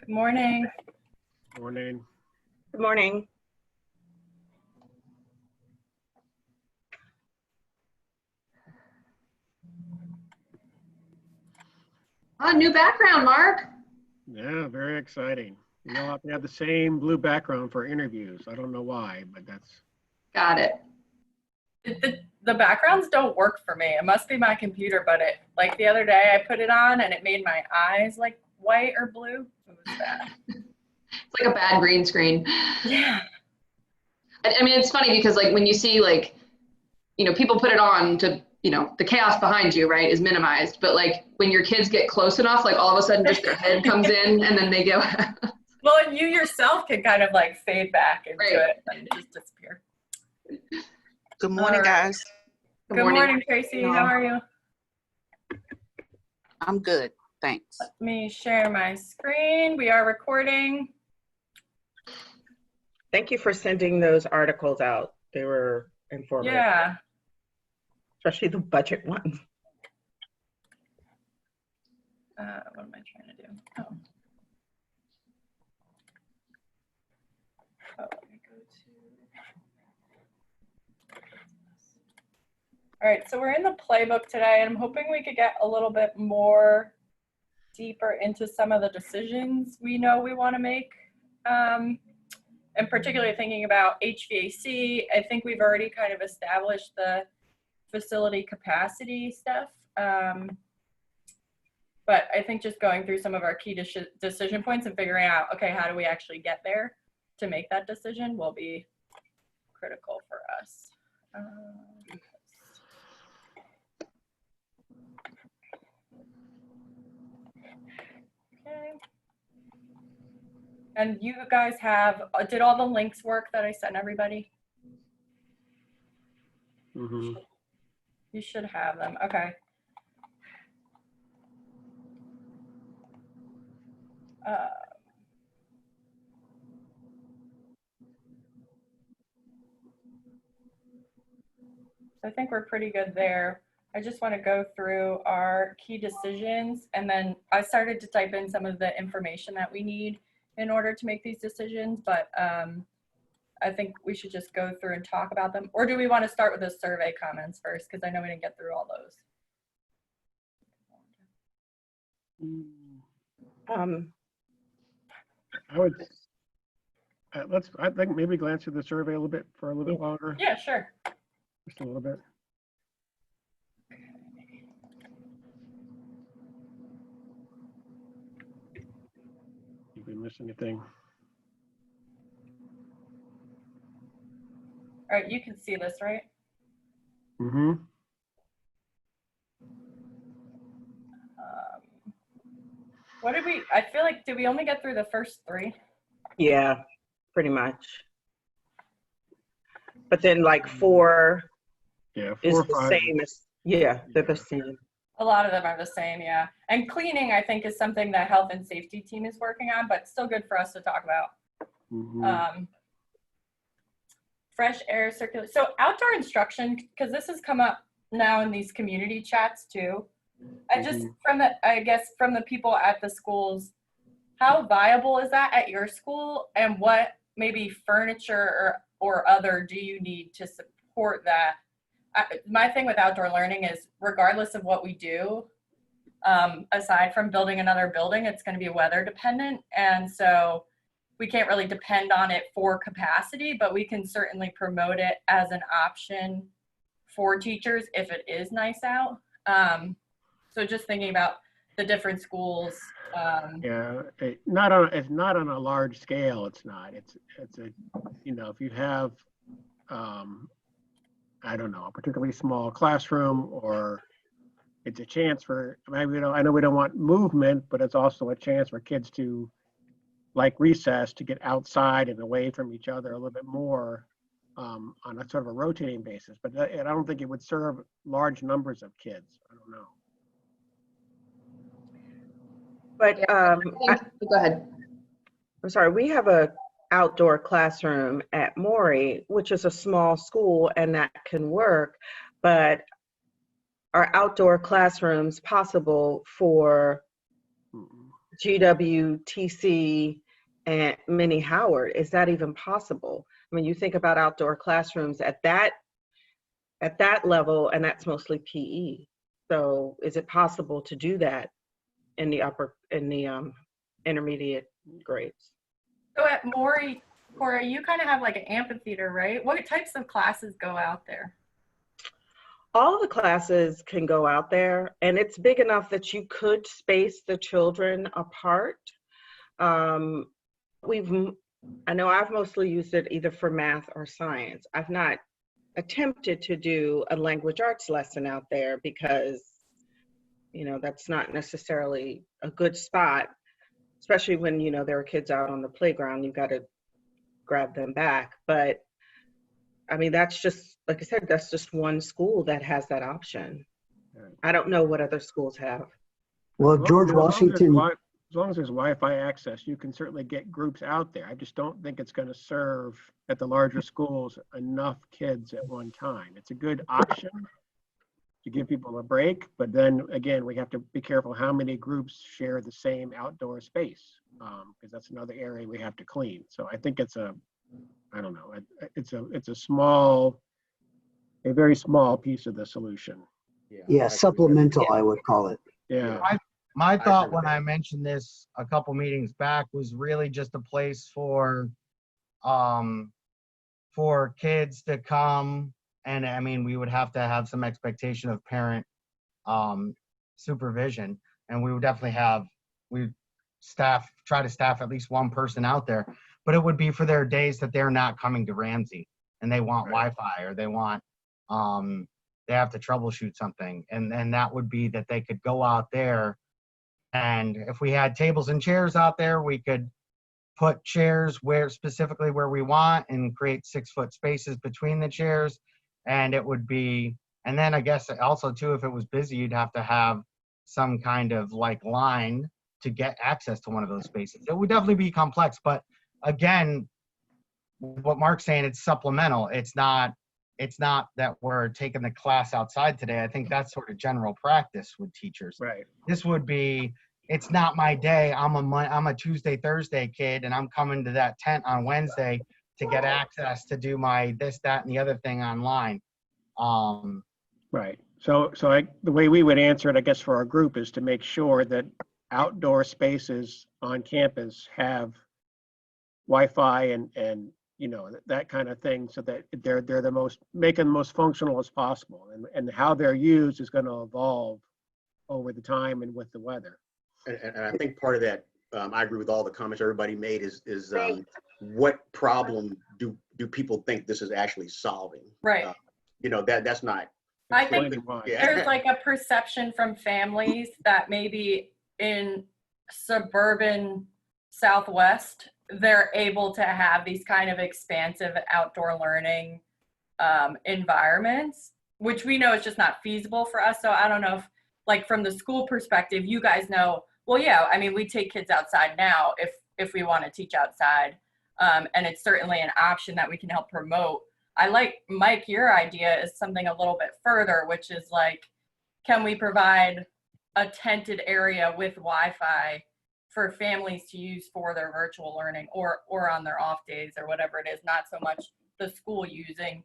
Good morning. Morning. Good morning. Oh, new background, Mark. Yeah, very exciting. We all have to have the same blue background for interviews. I don't know why, but that's. Got it. The backgrounds don't work for me. It must be my computer, but like the other day I put it on and it made my eyes like white or blue. It was bad. It's like a bad green screen. Yeah. I mean, it's funny because like when you see like, people put it on to, the chaos behind you, right, is minimized. But like when your kids get close enough, like all of a sudden just their head comes in and then they go. Well, and you yourself can kind of like fade back into it and just disappear. Good morning, guys. Good morning, Tracy. How are you? I'm good, thanks. Let me share my screen. We are recording. Thank you for sending those articles out. They were informative. Yeah. Especially the budget one. What am I trying to do? Oh. Let me go to. All right, so we're in the playbook today, and I'm hoping we could get a little bit more deeper into some of the decisions we know we want to make. And particularly thinking about HVAC, I think we've already kind of established the facility capacity stuff. But I think just going through some of our key decision points and figuring out, okay, how do we actually get there to make that decision will be critical for us. Okay. And you guys have, did all the links work that I sent everybody? Mm-hmm. You should have them. Okay. So I think we're pretty good there. I just want to go through our key decisions, and then I started to type in some of the information that we need in order to make these decisions, but I think we should just go through and talk about them. Or do we want to start with the survey comments first? Because I know we didn't get through all those. I would. I think maybe glance through the survey a little bit for a little bit longer. Yeah, sure. Just a little bit. Did we miss anything? All right, you can see this, right? Mm-hmm. What did we, I feel like, did we only get through the first three? Yeah, pretty much. But then like 4 Yeah, 4 is or the 5. same as, yeah, they're the same. A lot of them are the same, yeah. And cleaning, I think, is something that health and safety team is working on, but still good for us to talk about. Mm-hmm. Fresh air circulation. So outdoor instruction, because this has come up now in these community chats too. I just, I guess from the people at the schools, how viable is that at your school, and what maybe furniture or other do you need to support that? My thing with outdoor learning is regardless of what we do, aside from building another building, it's going to be weather dependent. And so we can't really depend on it for capacity, but we can certainly promote it as an option for teachers if it is nice out. So just thinking about the different schools. Yeah, it's not on a large scale. It's not. It's a, if you have, I don't know, a particularly small classroom, or it's a chance for, I know we don't want movement, but it's also a chance for kids to, like recess, to get outside and away from each other a little bit more on a sort of a rotating basis. But I don't think it would serve large numbers of kids. I don't know. But Go ahead. I'm sorry, we have a outdoor classroom at Maury, which is a small school, and that can work. But are outdoor classrooms possible for GWTC and Minnie Howard. Is that even possible? I mean, you think about outdoor classrooms at that level, and that's mostly PE. So is it possible to do that in the intermediate grades? So at Maury, Cora, you kind of have like an amphitheater, right? What types of classes go out there? All of the classes can go out there, and it's big enough that you could space the children apart. I know I've mostly used it either for math or science. I've not attempted to do a language arts lesson out there because, you know, that's not necessarily a good spot, especially when, you know, there are kids out on the playground, you've got to grab them back. But I mean, that's just, like I said, that's just one school that has that option. I don't know what other schools have. Well, George Washington, As long as there's Wi-Fi access, you can certainly get groups out there. I just don't think it's going to serve at the larger schools enough kids at one time. It's a good option to give people a break, but then again, we have to be careful how many groups share the same outdoor space, because that's another area we have to clean. So I think it's a very small piece of the solution. yeah, supplemental, I would call it. Yeah. My thought when I mentioned this a couple meetings back was really just a place for kids to come, and I mean, we would have to have some expectation of parent supervision, and we would definitely try to staff at least one person out there, but it would be for their days that they're not coming to Ramsey and they want Wi-Fi, or they want they have to troubleshoot something, and that would be that they could go out there. And if we had tables and chairs out there, we could put chairs specifically where we want and create 6-foot spaces between the chairs. And it would be, and then I guess also too, if it was busy, you'd have to have some kind of like line to get access to one of those spaces. It would definitely be complex, but again, what Mark's saying, it's supplemental. It's not that we're taking the class outside today. I think that's sort of general practice with teachers. Right. This would be, it's not my day. I'm a Tuesday, Thursday kid, and I'm coming to that tent on Wednesday to get access to do my this, that, and the other thing online. Right. So the way we would answer it, I guess, for our group is to make sure that outdoor spaces on campus have Wi-Fi and you know, that kind of thing, so that they're making the most functional as possible, and how they're used is going to evolve over the time and with the weather. And I think part of that, I agree with all the comments everybody made, is what problem do people think this is actually solving? Right. You know, that's not. I think Explaining why. there's like a perception from families that maybe in suburban Southwest, they're able to have these kind of expansive outdoor learning environments, which we know is just not feasible for us. So I don't know if, like, from the school perspective, you guys know, well, yeah, I mean, we take kids outside now if we want to teach outside. And it's certainly an option that we can help promote. I like, Mike, your idea is something a little bit further, which is like, can we provide a tented area with Wi-Fi for families to use for their virtual learning or on their off days or whatever it is, not so much the school using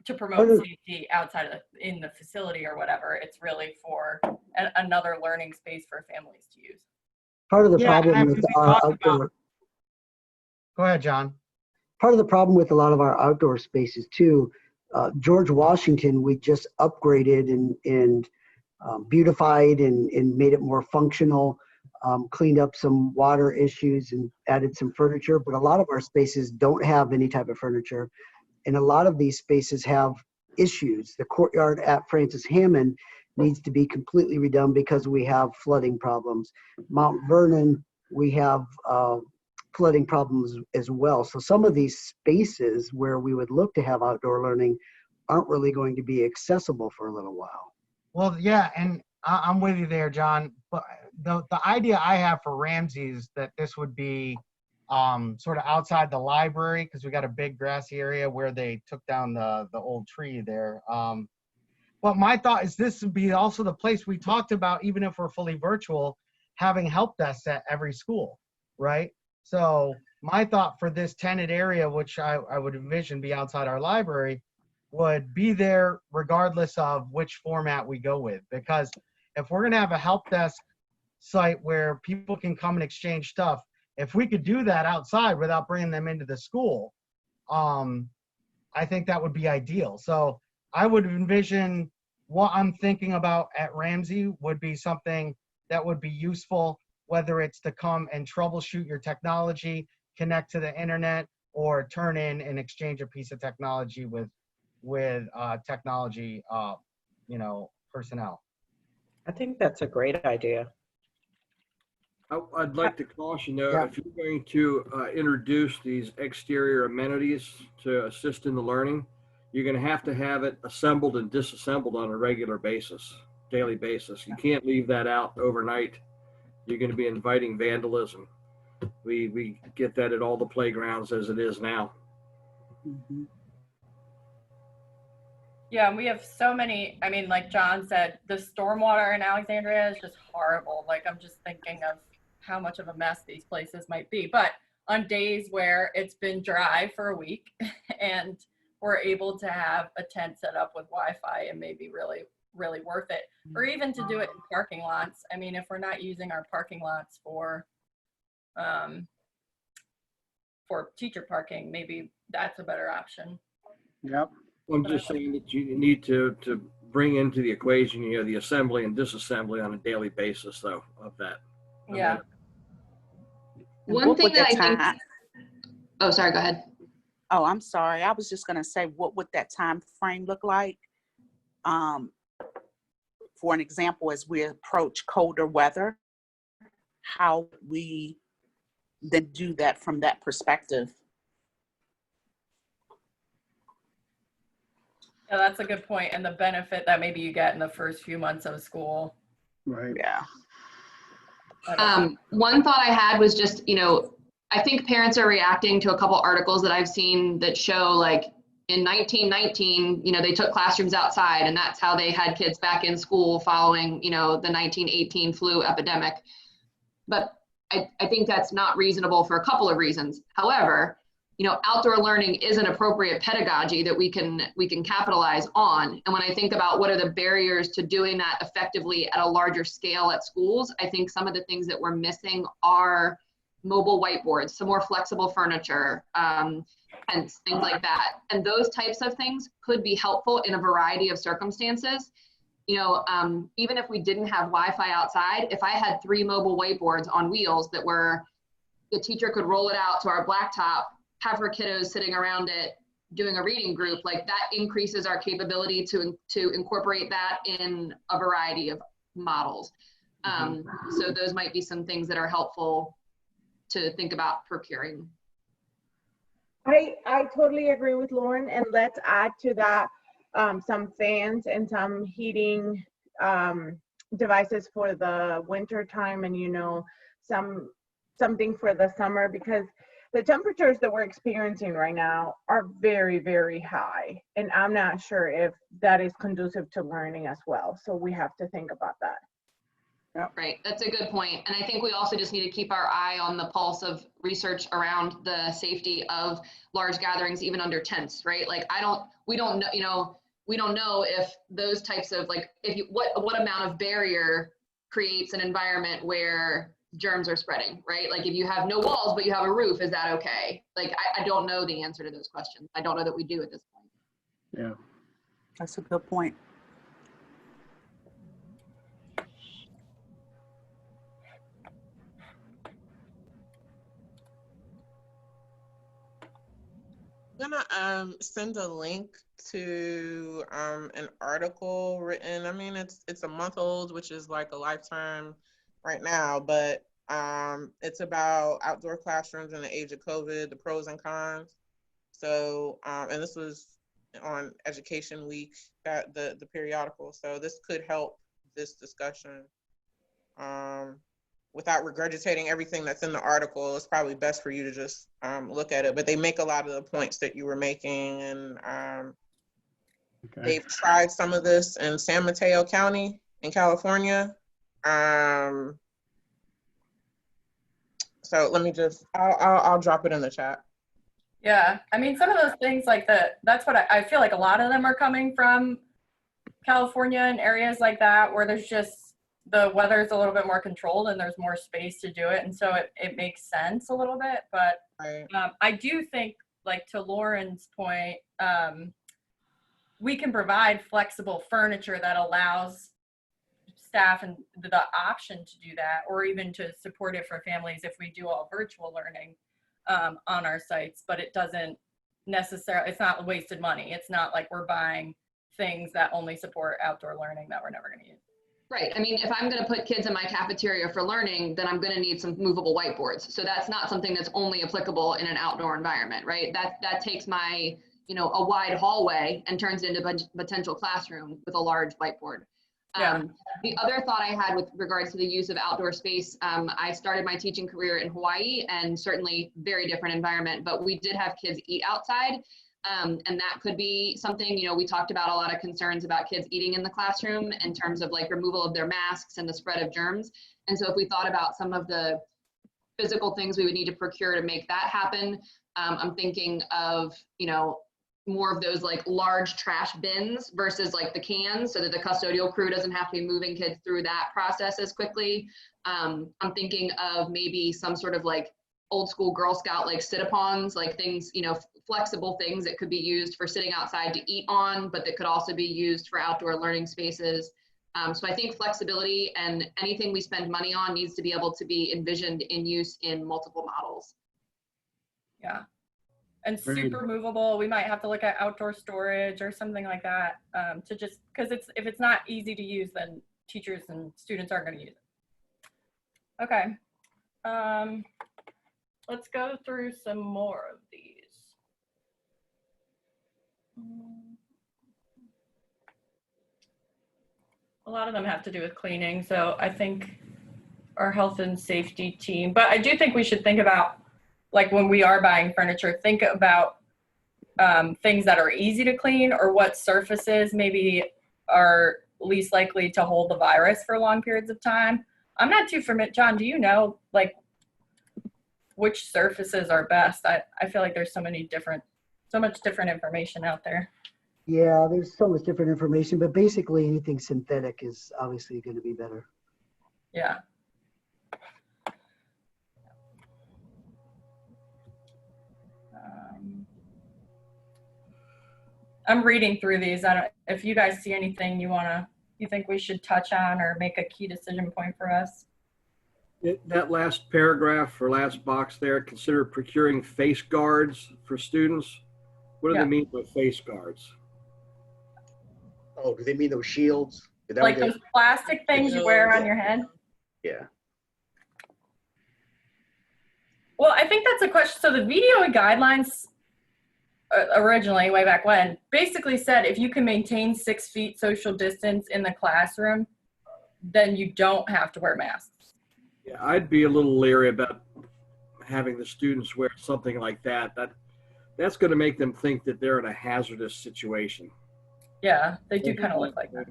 to promote safety outside of in the facility or whatever. It's really for another learning space for families to use. Part of the Yeah, problem and with we our talked about- outdoor, Go ahead, John. part of the problem with a lot of our outdoor spaces too, George Washington, we just upgraded and beautified and made it more functional, cleaned up some water issues and added some furniture, but a lot of our spaces don't have any type of furniture. And a lot of these spaces have issues. The courtyard at Francis Hammond needs to be completely redone because we have flooding problems. Mount Vernon, we have flooding problems as well. So some of these spaces where we would look to have outdoor learning aren't really going to be accessible for a little while. Well, yeah, and I'm with you there, John. But the idea I have for Ramsey is that this would be sort of outside the library, because we got a big grassy area where they took down the old tree there. But my thought is this would be also the place we talked about, even if we're fully virtual, having help desks at every school, right? So my thought for this tenant area, which I would envision be outside our library, would be there regardless of which format we go with. Because if we're gonna have a help desk site where people can come and exchange stuff, if we could do that outside without bringing them into the school, I think that would be ideal. So I would envision what I'm thinking about at Ramsey would be something that would be useful, whether it's to come and troubleshoot your technology, connect to the internet, or turn in and exchange a piece of technology with technology, personnel. I think that's a great idea. I'd like to caution though, Yeah. if you're going to introduce these exterior amenities to assist in the learning, you're going to have it assembled and disassembled on a regular basis, daily basis. You can't leave that out overnight. You're going to be inviting vandalism. We get that at all the playgrounds as it is now. Yeah, and we have so many, I mean, like John said, the stormwater in Alexandria is just horrible. Like, I'm just thinking of how much of a mess these places might be. But on days where it's been dry for a week and we're able to have a tent set up with Wi-Fi and maybe really, really worth it. Or even to do it in parking lots. I mean, if we're not using our parking lots for teacher parking, maybe that's a better option. Yep. I'm just saying that you need to bring into the equation, the assembly and disassembly on a daily basis though of that. Yeah. One thing that I think, oh, sorry, go ahead. Oh, I'm sorry. I was just going to say, what would that time frame look like? For an example, as we approach colder weather, how we then do that from that perspective. Yeah, that's a good point. And the benefit that maybe you get in the first few months of school. Right. Yeah. One thought I had was just, I think parents are reacting to a couple articles that I've seen that show like in 1919, they took classrooms outside and that's how they had kids back in school following, the 1918 flu epidemic. But I think that's not reasonable for a couple of reasons. However, outdoor learning is an appropriate pedagogy that we can capitalize on. And when I think about what are the barriers to doing that effectively at a larger scale at schools, I think some of the things that we're missing are mobile whiteboards, some more flexible furniture, and things like that. And those types of things could be helpful in a variety of circumstances. Even if we didn't have Wi-Fi outside, if I had 3 mobile whiteboards on wheels that were, the teacher could roll it out to our blacktop, have her kiddos sitting around it doing a reading group, like that increases our capability to incorporate that in a variety of models. So those might be some things that are helpful to think about procuring. I totally agree with Lauren, and let's add to that some fans and some heating devices for the winter time, and something for the summer, because the temperatures that we're experiencing right now are very, very high, and I'm not sure if that is conducive to learning as well. So we have to think about that. Right, that's a good point. And I think we also just need to keep our eye on the pulse of research around the safety of large gatherings, even under tents, right? Like we don't know if those types of what amount of barrier creates an environment where germs are spreading, right? Like if you have no walls, but you have a roof, is that okay? Like, I don't know the answer to those questions. I don't know that we do at this point. Yeah. That's a good point. I'm gonna send a link to an article written. I mean, it's a month old, which is like a lifetime right now, but it's about outdoor classrooms in the age of COVID, the pros and cons. So, and this was on Education Week, the periodical. So this could help this discussion. Without regurgitating everything that's in the article, it's probably best for you to just look at it. But they make a lot of the points that you were making, and they've tried some of this in San Mateo County in California. So let me just, I'll drop it in the chat. Yeah, I mean, some of those things like that's what I feel like a lot of them are coming from California and areas like that where there's just the weather's a little bit more controlled and there's more space to do it. And so it makes sense a little bit. But Right. I do think, like to Lauren's point, we can provide flexible furniture that allows staff and the option to do that, or even to support it for families if we do all virtual learning on our sites. But it doesn't necessarily, it's not wasted money. It's not like we're buying things that only support outdoor learning that we're never going to use. Right. I mean, if I'm going to put kids in my cafeteria for learning, then I'm going to need some movable whiteboards. So that's not something that's only applicable in an outdoor environment, right? That takes my, a wide hallway and turns it into a potential classroom with a large whiteboard. Yeah. The other thought I had with regards to the use of outdoor space, I started my teaching career in Hawaii, and certainly very different environment, but we did have kids eat outside. And that could be something, we talked about a lot of concerns about kids eating in the classroom in terms of like removal of their masks and the spread of germs. And so if we thought about some of the physical things we would need to procure to make that happen, I'm thinking of, more of those like large trash bins versus like the cans, so that the custodial crew doesn't have to be moving kids through that process as quickly. I'm thinking of maybe some sort of like old school Girl Scout like sit-upons, like things, flexible things that could be used for sitting outside to eat on, but that could also be used for outdoor learning spaces. So I think flexibility and anything we spend money on needs to be able to be envisioned in use in multiple models. Yeah. And Agreed. super movable, we might have to look at outdoor storage or something like that, to just, because if it's not easy to use, then teachers and students aren't going to use it. Okay. Let's go through some more of these. A lot of them have to do with cleaning, so I think our health and safety team, but I do think we should think about, like when we are buying furniture, think about things that are easy to clean, or what surfaces maybe are least likely to hold the virus for long periods of time. I'm not too familiar. John, do you know like which surfaces are best? I feel like there's so much different information out there. Yeah, there's so much different information, but basically anything synthetic is obviously going to be better. Yeah. I'm reading through these. If you guys see anything you think we should touch on or make a key decision point for us. That last paragraph or last box there, consider procuring face guards for students. What do they mean by face guards? Oh, do they mean those shields? Is that Like what they- those plastic things you wear on your head? Yeah. Well, I think that's a question. So the VDOE guidelines originally, way back when, basically said if you can maintain 6 feet social distance in the classroom, then you don't have to wear masks. Yeah, I'd be a little leery about having the students wear something like that. That's going to make them think that they're in a hazardous situation. Yeah, they do kind of look like that.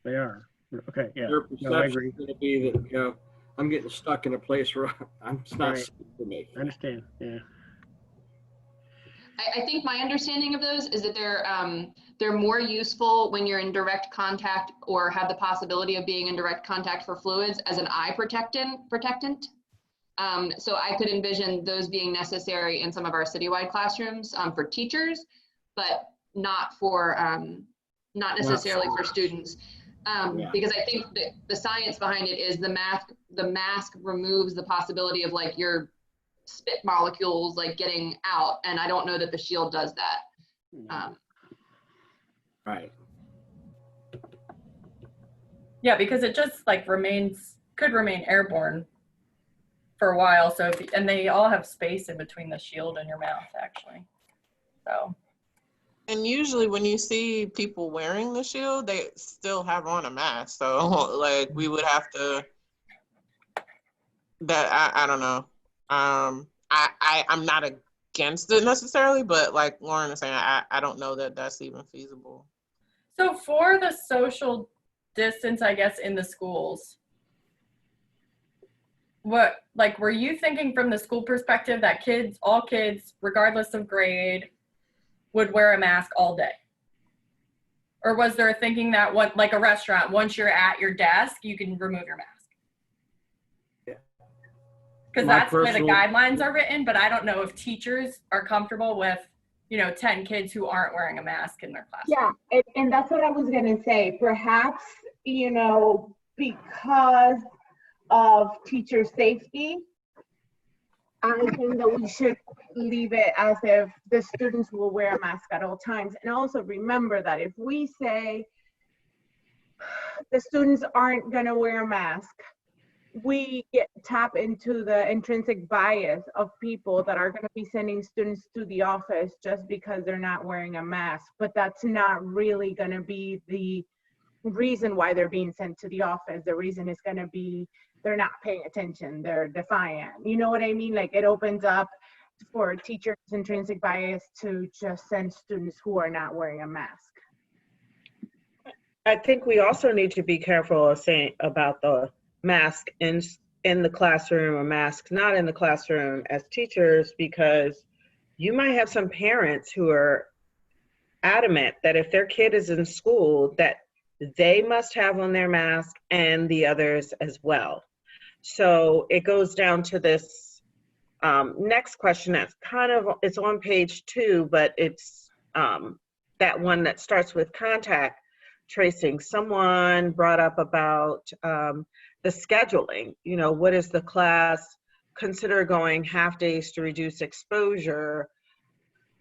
They are. Okay, yeah. Their No, I perception agree. is going to be that, I'm getting stuck in a place where it's not Right. safe for me. I understand, yeah. I think my understanding of those is that they're more useful when you're in direct contact or have the possibility of being in direct contact for fluids as an eye protectant. So I could envision those being necessary in some of our citywide classrooms for teachers, but not for not necessarily for students. Because I think that the science behind it is the mask removes the possibility of like your spit molecules like getting out, and I don't know that the shield does that. Right. Yeah, because it just like could remain airborne for a while. So and they all have space in between the shield and your mouth actually. So. And usually when you see people wearing the shield, they still have on a mask. So like we would have to, I don't know. I'm not against it necessarily, but like Lauren is saying, I don't know that that's even feasible. So for the social distance, I guess, in the schools, what, like, were you thinking from the school perspective that kids, all kids, regardless of grade, would wear a mask all day? Or was there a thinking that what, like a restaurant, once you're at your desk, you can remove your mask? Yeah. Because My that's the way the personal- guidelines are written, but I don't know if teachers are comfortable with, 10 kids who aren't wearing a mask in their class. Yeah, and that's what I was gonna say. Perhaps, because of teacher safety, I think that we should leave it as if the students will wear a mask at all times. And also remember that if we say the students aren't gonna wear a mask, we tap into the intrinsic bias of people that are gonna be sending students to the office just because they're not wearing a mask. But that's not really gonna be the reason why they're being sent to the office. The reason is gonna be they're not paying attention, they're defiant. You know what I mean? Like, it opens up for teachers' intrinsic bias to just send students who are not wearing a mask. I think we also need to be careful of saying about the mask in the classroom or masks not in the classroom as teachers, because you might have some parents who are adamant that if their kid is in school, that they must have on their mask and the others as well. So it goes down to this next question that's it's on page 2, but it's that one that starts with contact tracing. Someone brought up about the scheduling. What is the class consider going half days to reduce exposure?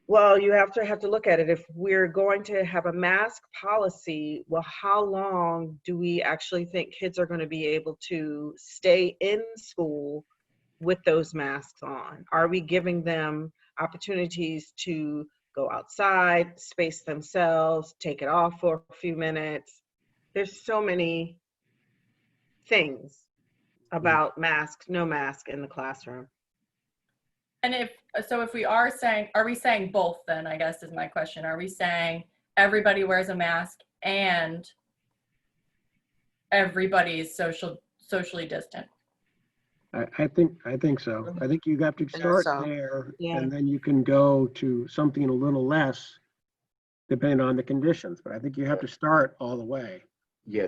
Well, you have to look at it. If we're going to have a mask policy, well, how long do we actually think kids are going to be able to stay in school with those masks on? Are we giving them opportunities to go outside, space themselves, take it off for a few minutes? There's so many things about masks, no mask in the classroom. And if we are we saying both then, I guess is my question. Are we saying everybody wears a mask and everybody is socially distant? I think so. I think you have to start so. there, Yeah. and then you can go to something a little less depending on the conditions. But I think you have to start all the way. Yeah,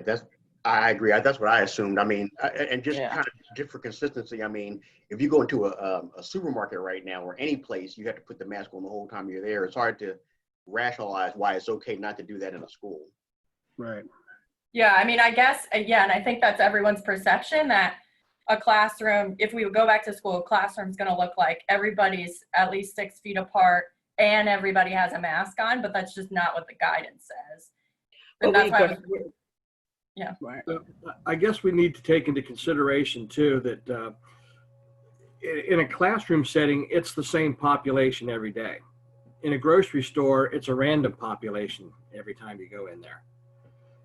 I agree. That's what I assumed. I mean, and just Yeah. kind of for consistency, I mean, if you go into a supermarket right now or any place, you have to put the mask on the whole time you're there. It's hard to rationalize why it's okay not to do that in a school. Right. Yeah, I mean, I guess, again, I think that's everyone's perception that a classroom, if we would go back to school, a classroom's going to look like everybody's at least 6 feet apart and everybody has a mask on, but that's just not what the guidance says. And that's why Right. I guess we need to take into consideration too that in a classroom setting, it's the same population every day. In a grocery store, it's a random population every time you go in there.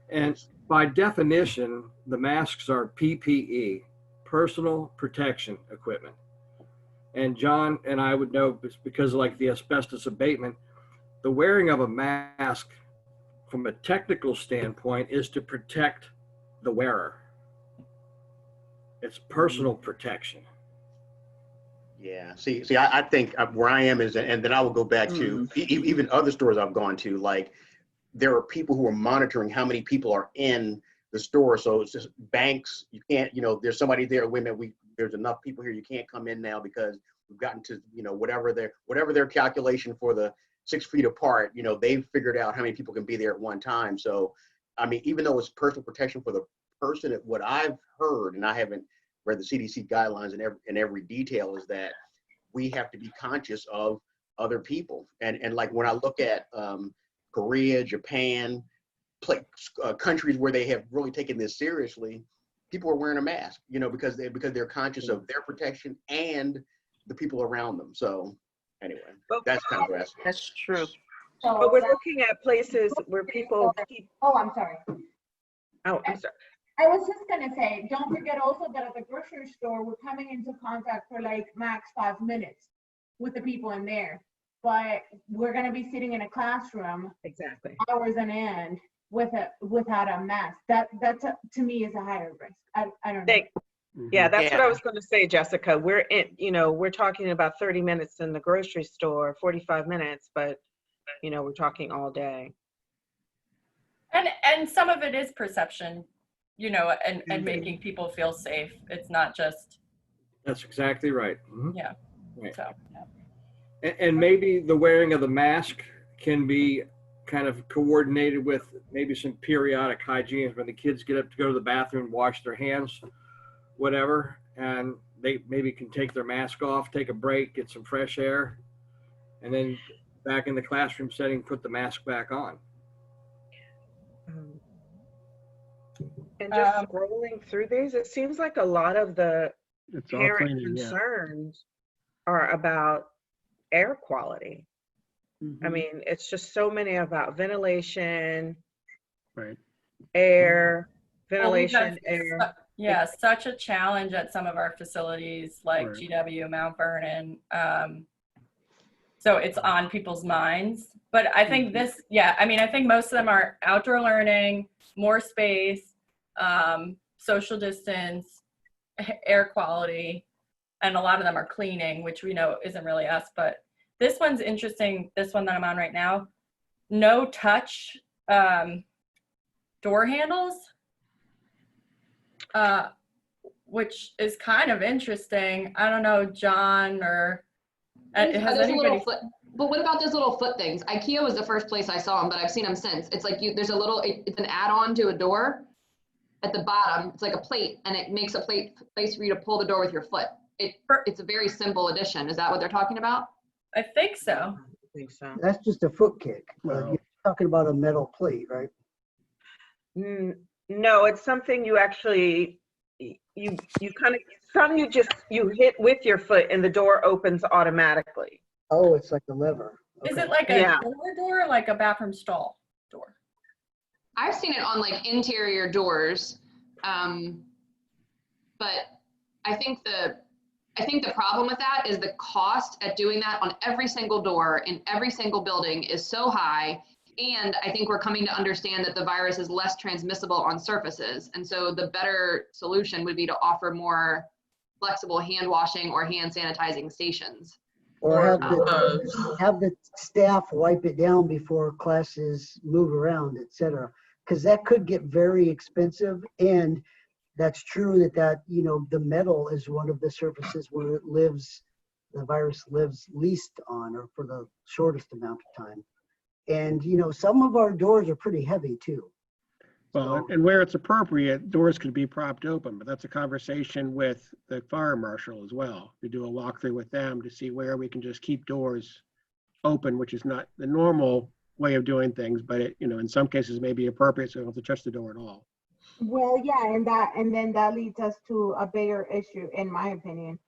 And by definition, the masks are PPE, personal protection equipment. And John and I would know because like the asbestos abatement, the wearing of a mask from a technical standpoint is to protect the wearer. It's personal protection. Yeah. See, I think where I am is, and then I will go back to even other stores I've gone to, like there are people who are monitoring how many people are in the store. So it's just banks, you can't, there's somebody there, women, there's enough people here, you can't come in now because we've gotten to, whatever their calculation for the 6 feet apart, they've figured out how many people can be there at one time. So, I mean, even though it's personal protection for the person, what I've heard, and I haven't read the CDC guidelines in every detail, is that we have to be conscious of other people. And like when I look at Korea, Japan, countries where they have really taken this seriously, people are wearing a mask, because they're conscious of their protection and the people around them. So anyway, that's kind of what That's true. But we're looking at places where people keep. Oh, I'm sorry. Oh, I'm sorry. I was just gonna say, don't forget also that at the grocery store, we're coming into contact for like max 5 minutes with the people in there. But we're gonna be sitting in a classroom Exactly. hours on end without a mask. That to me is a higher risk. I don't know. Yeah, that's what I Yeah. was going to say, Jessica. We're in, we're talking about 30 minutes in the grocery store, 45 minutes, but, we're talking all day. And some of it is perception, and making people feel safe. It's not just, That's exactly right. Mhm. yeah. Right. So, yeah. And maybe the wearing of the mask can be kind of coordinated with maybe some periodic hygiene when the kids get up to go to the bathroom, wash their hands, whatever, and they maybe can take their mask off, take a break, get some fresh air, and then back in the classroom setting, put the mask back on. And just scrolling through these, it seems like a lot of the It's all parent cleaning, yeah. concerns are about air quality. I mean, it's just so many about ventilation, Right. air, Well, we've ventilation, had air. such a challenge at some of our facilities like Right. GW, Mount Vernon. So it's on people's minds. But I think I think most of them are outdoor learning, more space, social distance, air quality, and a lot of them are cleaning, which we know isn't really us. But this one's interesting, this one that I'm on right now, no touch door handles. Which is kind of interesting. I don't know, John, or has There's a little anybody? foot, but what about those little foot things? IKEA was the first place I saw them, but I've seen them since. It's like it's an add-on to a door at the bottom. It's like a plate, and it makes a place for you to pull the door with your foot. It's a very simple addition. Is that what they're talking about? I think so. I think so. That's just a foot kick. Well- You're talking about a metal plate, right? No, it's something you actually, you kind of, you hit with your foot and the door opens automatically. Oh, it's like a lever. Is Okay. it like a Yeah. door, like a bathroom stall door? I've seen it on like interior doors, but I think the problem with that is the cost at doing that on every single door in every single building is so high. And I think we're coming to understand that the virus is less transmissible on surfaces. And so the better solution would be to offer more flexible hand washing or hand sanitizing stations. Or have the staff wipe it down before classes move around, et cetera. Because that could get very expensive. And that's true that the metal is one of the surfaces where the virus lives least on, or for the shortest amount of time. And, some of our doors are pretty heavy too. Well, and where it's appropriate, doors could be propped open, but that's a conversation with the fire marshal as well. To do a walkthrough with them to see where we can just keep doors open, which is not the normal way of doing things, but it, in some cases may be appropriate, so you don't have to touch the door at all. Well, yeah, and then that leads us to a bigger issue, in my opinion.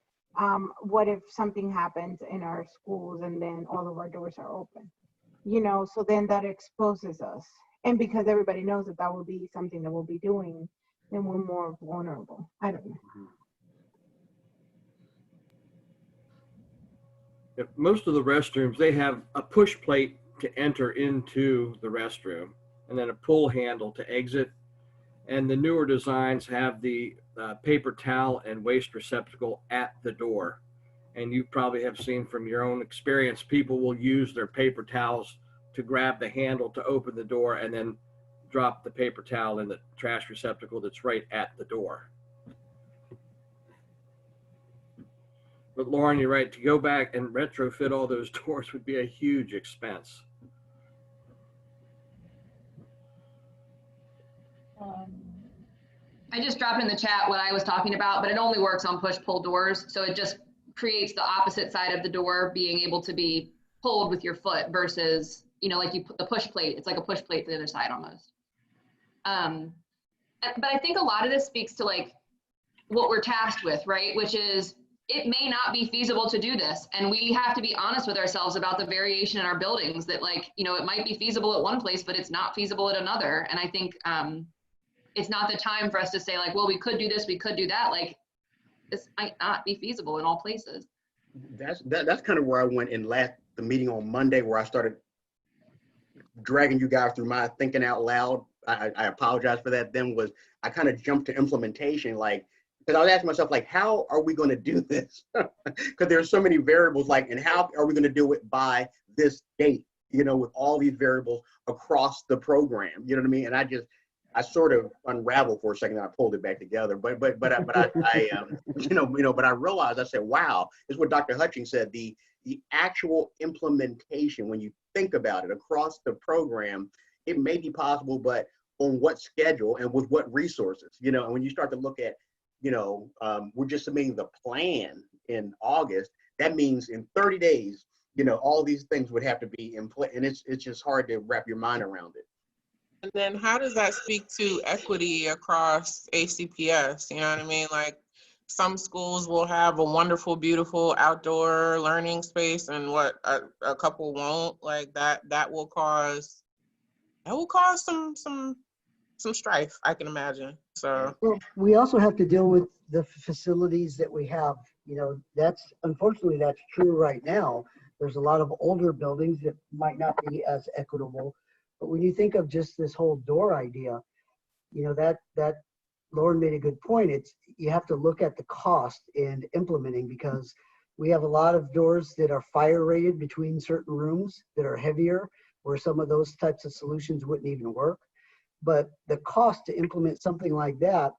What if something happens in our schools and then all of our doors are open? So then that exposes us. And because everybody knows that will be something that we'll be doing, then we're more vulnerable. I don't know. Most of the restrooms, they have a push plate to enter into the restroom and then a pull handle to exit. And the newer designs have the paper towel and waste receptacle at the door. And you probably have seen from your own experience, people will use their paper towels to grab the handle to open the door and then drop the paper towel in the trash receptacle that's right at the door. But Lauren, you're right, to go back and retrofit all those doors would be a huge expense. I just dropped in the chat what I was talking about, but it only works on push-pull doors. So it just creates the opposite side of the door being able to be pulled with your foot versus, like you put the push plate. It's like a push plate to the other side almost. But I think a lot of this speaks to like what we're tasked with, right? Which is it may not be feasible to do this. And we have to be honest with ourselves about the variation in our buildings that it might be feasible at one place, but it's not feasible at another. And I think it's not the time for us to say like, well, we could do this, we could do that. Like this might not be feasible in all places. That's kind of where I went in the meeting on Monday, where I started dragging you guys through my thinking out loud. I apologize for that. Then I kind of jumped to implementation. Like because I was asking myself, like, how are we going to do this? Because there's so many variables, like, and how are we going to do it by this date, you know, with all these variables across the program, you know what I mean? And I sort of unraveled for a second, and I pulled it back together. But I but I realized, I said, wow, this is what Dr. Hutchings said, the actual implementation, when you think about it across the program, it may be possible, but on what schedule and with what resources, you know, and when you start to look at, you know, we're just submitting the plan in August, that means in 30 days, you know, all these things would have to be in place, and it's just hard to wrap your mind around it. And then how does that speak to equity across ACPS? You know what I mean? Like some schools will have a wonderful, beautiful outdoor learning space and what a couple won't. Like that will cause some strife, I can imagine. So Well, we also have to deal with the facilities that we have. You know, unfortunately that's true right now. There's a lot of older buildings that might not be as equitable. But when you think of just this whole door idea, you know, that Lauren made a good point. You have to look at the cost in implementing, because we have a lot of doors that are fire rated between certain rooms that are heavier, where some of those types of solutions wouldn't even work. But the cost to implement something like that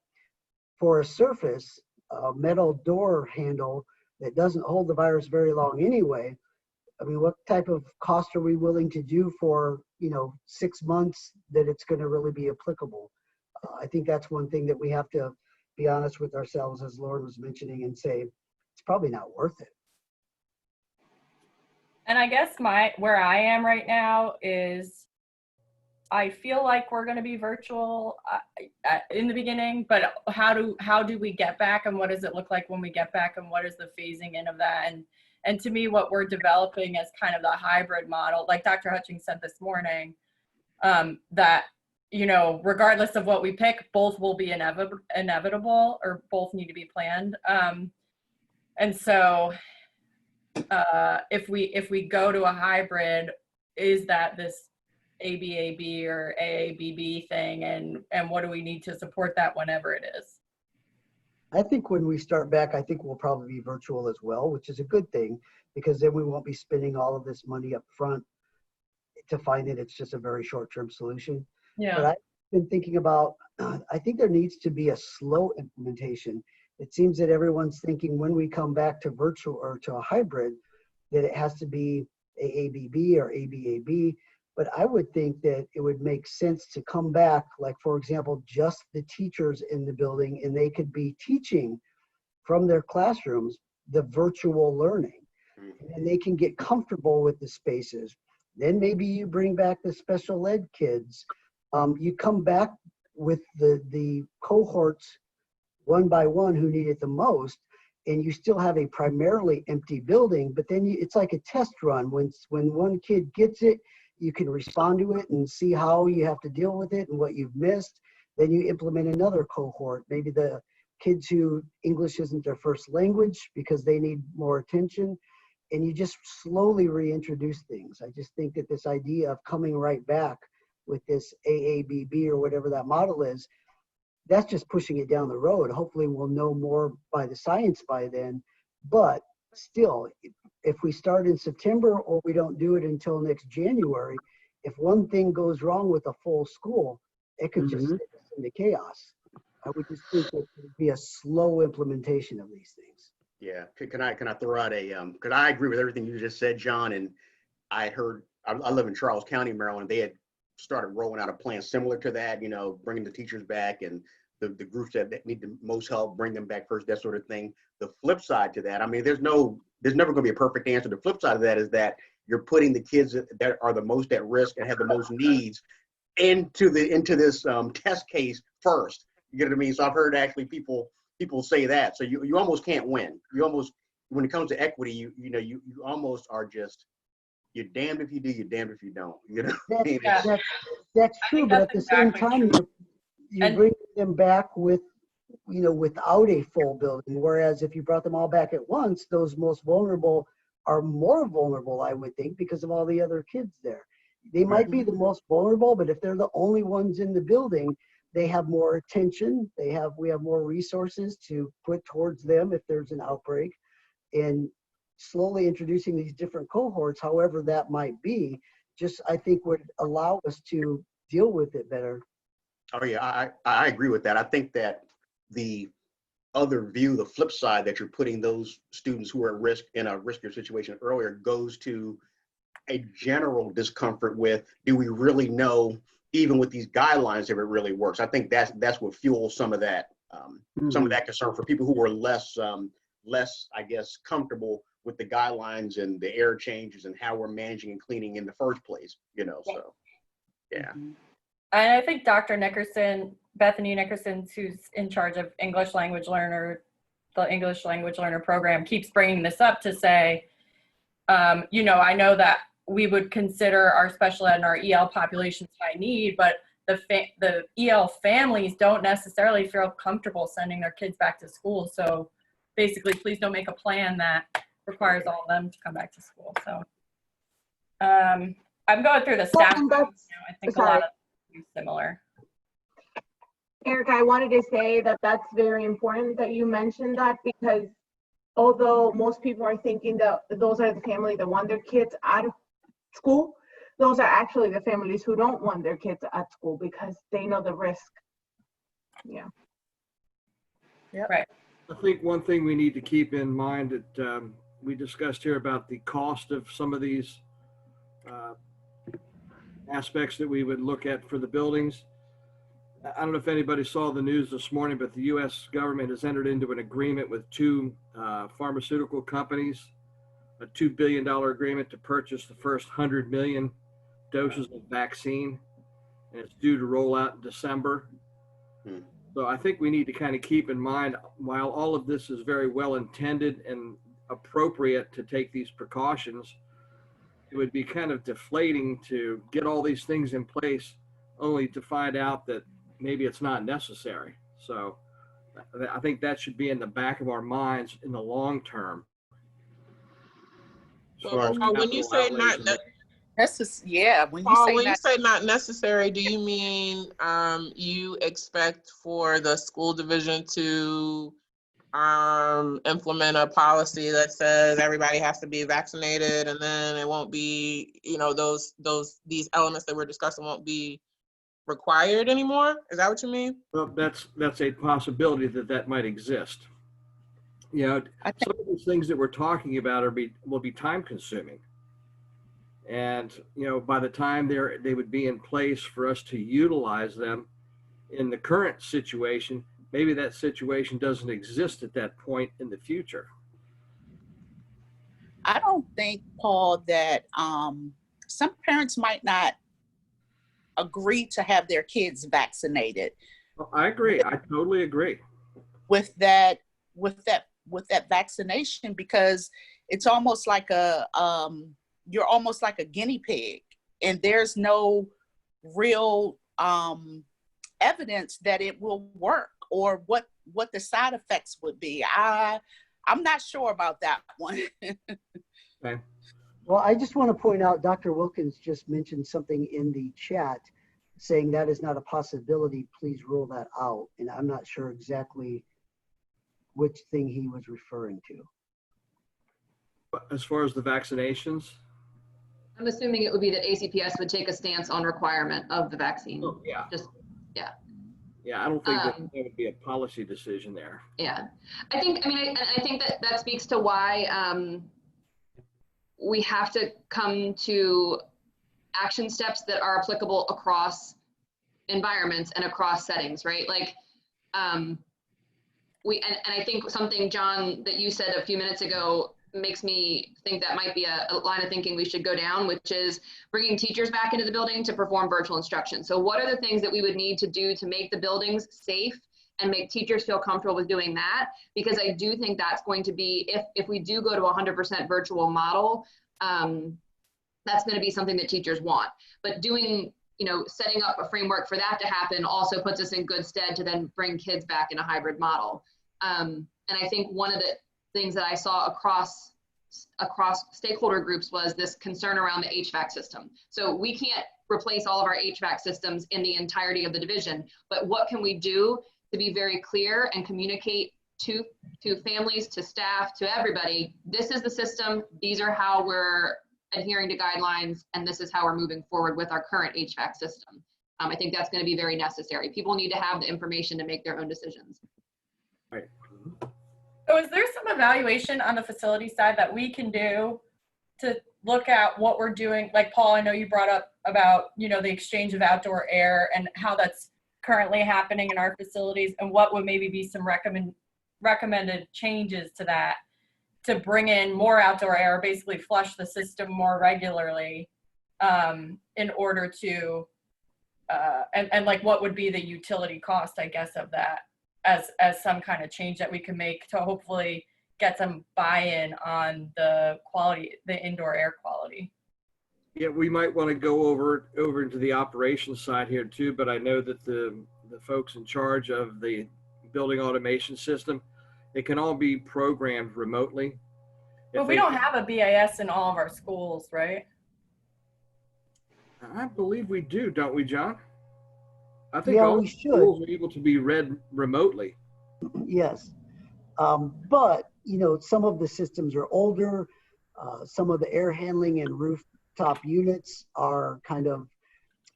for a surface, a metal door handle that doesn't hold the virus very long anyway, I mean, what type of cost are we willing to do for, you know, 6 months that it's going to really be applicable? I think that's one thing that we have to be honest with ourselves, as Lauren was mentioning, and say, it's probably not worth it. And I guess where I am right now is I feel like we're going to be virtual in the beginning, but how do we get back, and what does it look like when we get back, and what is the phasing in of that? And to me, what we're developing is kind of the hybrid model, like Dr. Hutchings said this morning, that, you know, regardless of what we pick, both will be inevitable, or both need to be planned. And so if we go to a hybrid, is that this ABAB or AABB thing, and what do we need to support that whenever it is? I think when we start back, I think we'll probably be virtual as well, which is a good thing, because then we won't be spending all of this money up front to find that it's just a very short-term solution. Yeah. But I've been thinking about, I think there needs to be a slow implementation. It seems that everyone's thinking when we come back to virtual or to a hybrid, that it has to be AABB or ABAB. But I would think that it would make sense to come back, like, for example, just the teachers in the building, and they could be teaching from their classrooms the virtual learning. And they can get comfortable with the spaces. Then maybe you bring back the special ed kids. You come back with the cohorts one by one who need it the most, and you still have a primarily empty building, but then it's like a test run. When one kid gets it, you can respond to it and see how you have to deal with it and what you've missed. Then you implement another cohort, maybe the kids who English isn't their first language because they need more attention, and you just slowly reintroduce things. I just think that this idea of coming right back with this AABB or whatever that model is, that's just pushing it down the road. Hopefully we'll know more by the science by then, but still, if we start in September or we don't do it until next January, if one thing goes wrong with a full school, it could just send us into chaos. I would just think that it would be a slow implementation of these things. Yeah, can I throw out a, because I agree with everything you just said, John, and I live in Charles County, Maryland. They had started rolling out a plan similar to that, you know, bringing the teachers back and the groups that need the most help, bring them back first, that sort of thing. The flip side to that, I mean, there's never going to be a perfect answer. The flip side of that is that you're putting the kids that are the most at risk and have the most needs into this test case first. You get what I mean? So I've heard actually people say that. So you almost can't win. You almost, when it comes to equity, you almost are just, you're damned if you do, you're damned if you don't. You know, that's true, but at the same time, you bring them back with, without a full building. Whereas if you brought them all back at once, those most vulnerable are more vulnerable, I would think, because of all the other kids there. They might be the most vulnerable, but if they're the only ones in the building, they have more attention. We have more resources to put towards them if there's an outbreak. And slowly introducing these different cohorts, however that might be, just I think would allow us to deal with it better. Oh yeah, I agree with that. I think that the other view, the flip side, that you're putting those students who are at risk in a riskier situation earlier, goes to a general discomfort with, do we really know, even with these guidelines, if it really works? I think that's what fuels some of that concern for people who are less, I guess, comfortable with the guidelines and the air changes and how we're managing and cleaning in the first place, you know, so, yeah. And I think Dr. Nickerson, Bethany Nickerson, who's in charge of the English Language Learner program, keeps bringing this up to say, you know, I know that we would consider our special ed and our EL populations high need, but the EL families don't necessarily feel comfortable sending their kids back to school. So basically, please don't make a plan that requires all of them to come back to school. So I'm going through the staff. I think a lot of them are similar. Erica, I wanted to say that that's very important that you mentioned that, because although most people are thinking that those are the families that want their kids out of school, those are actually the families who don't want their kids at school because they know the risk. Yeah. Yep. Right. I think one thing we need to keep in mind that we discussed here about the cost of some of these aspects that we would look at for the buildings. I don't know if anybody saw the news this morning, but the U.S. government has entered into an agreement with two pharmaceutical companies, a $2 billion agreement to purchase the first 100 million doses of vaccine, and it's due to roll out in December. So I think we need to kind of keep in mind, while all of this is very well intended and appropriate to take these precautions, it would be kind of deflating to get all these things in place only to find out that maybe it's not necessary. So I think that should be in the back of our minds in the long term. Well, when you say not necessary, when you say not necessary, do you mean you expect for the school division to implement a policy that says everybody has to be vaccinated, and then it won't be, you know, these elements that we're discussing won't be required anymore? Is that what you mean? Well, that's a possibility that might exist. You know, some of these things that we're talking about will be time consuming. And, you know, by the time they would be in place for us to utilize them in the current situation, maybe that situation doesn't exist at that point in the future. I don't think, Paul, that some parents might not agree to have their kids vaccinated. Well, I agree. I totally agree with that vaccination, because it's almost like you're almost like a guinea pig, and there's no real evidence that it will work or what the side effects would be. I'm not sure about that one. Okay. Well, I just want to point out, Dr. Wilkins just mentioned something in the chat saying that is not a possibility. Please rule that out. And I'm not sure exactly which thing he was referring to. As far as the vaccinations? I'm assuming it would be that ACPS would take a stance on requirement of the vaccine. Oh, yeah. Yeah, I don't think that would be a policy decision there. Yeah, I think that speaks to why we have to come to action steps that are applicable across environments and across settings, right? Like, and I think something, John, that you said a few minutes ago makes me think that might be a line of thinking we should go down, which is bringing teachers back into the building to perform virtual instruction. So what are the things that we would need to do to make the buildings safe and make teachers feel comfortable with doing that? Because I do think that's going to be, if we do go to 100% virtual model, that's going to be something that teachers want. But doing, you know, setting up a framework for that to happen also puts us in good stead to then bring kids back in a hybrid model. And I think one of the things that I saw across stakeholder groups was this concern around the HVAC system. So we can't replace all of our HVAC systems in the entirety of the division, but what can we do to be very clear and communicate to families, to staff, to everybody, this is the system, these are how we're adhering to guidelines, and this is how we're moving forward with our current HVAC system. I think that's going to be very necessary. People need to have the information to make their own decisions. Right. So is there some evaluation on the facility side that we can do to look at what we're doing? Like Paul, I know you brought up about, you know, the exchange of outdoor air and how that's currently happening in our facilities, and what would maybe be some recommended changes to that to bring in more outdoor air, basically flush the system more regularly, in order to, and like what would be the utility cost, I guess, of that as some kind of change that we can make to hopefully get some buy-in on the quality, the indoor air quality. Yeah, we might want to go over into the operations side here too, but I know that the folks in charge of the building automation system, it can all be programmed remotely. But we don't have a BIS in all of our schools, right? I believe we do, don't we, John? I think Yeah, all we the schools are should. able to be read remotely. Yes. But, you know, some of the systems are older. Some of the air handling and rooftop units are kind of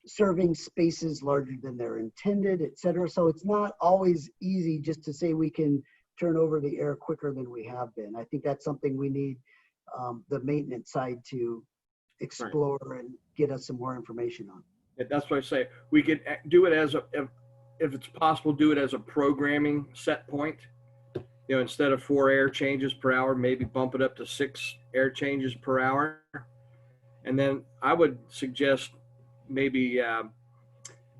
serving spaces larger than they're intended, et cetera. So it's not always easy just to say we can turn over the air quicker than we have been. I think that's something we need the maintenance side to explore and get us some more information on. That's what I say. We could do it as if it's possible, do it as a programming set point. You know, instead of 4 air changes per hour, maybe bump it up to 6 air changes per hour. And then I would suggest maybe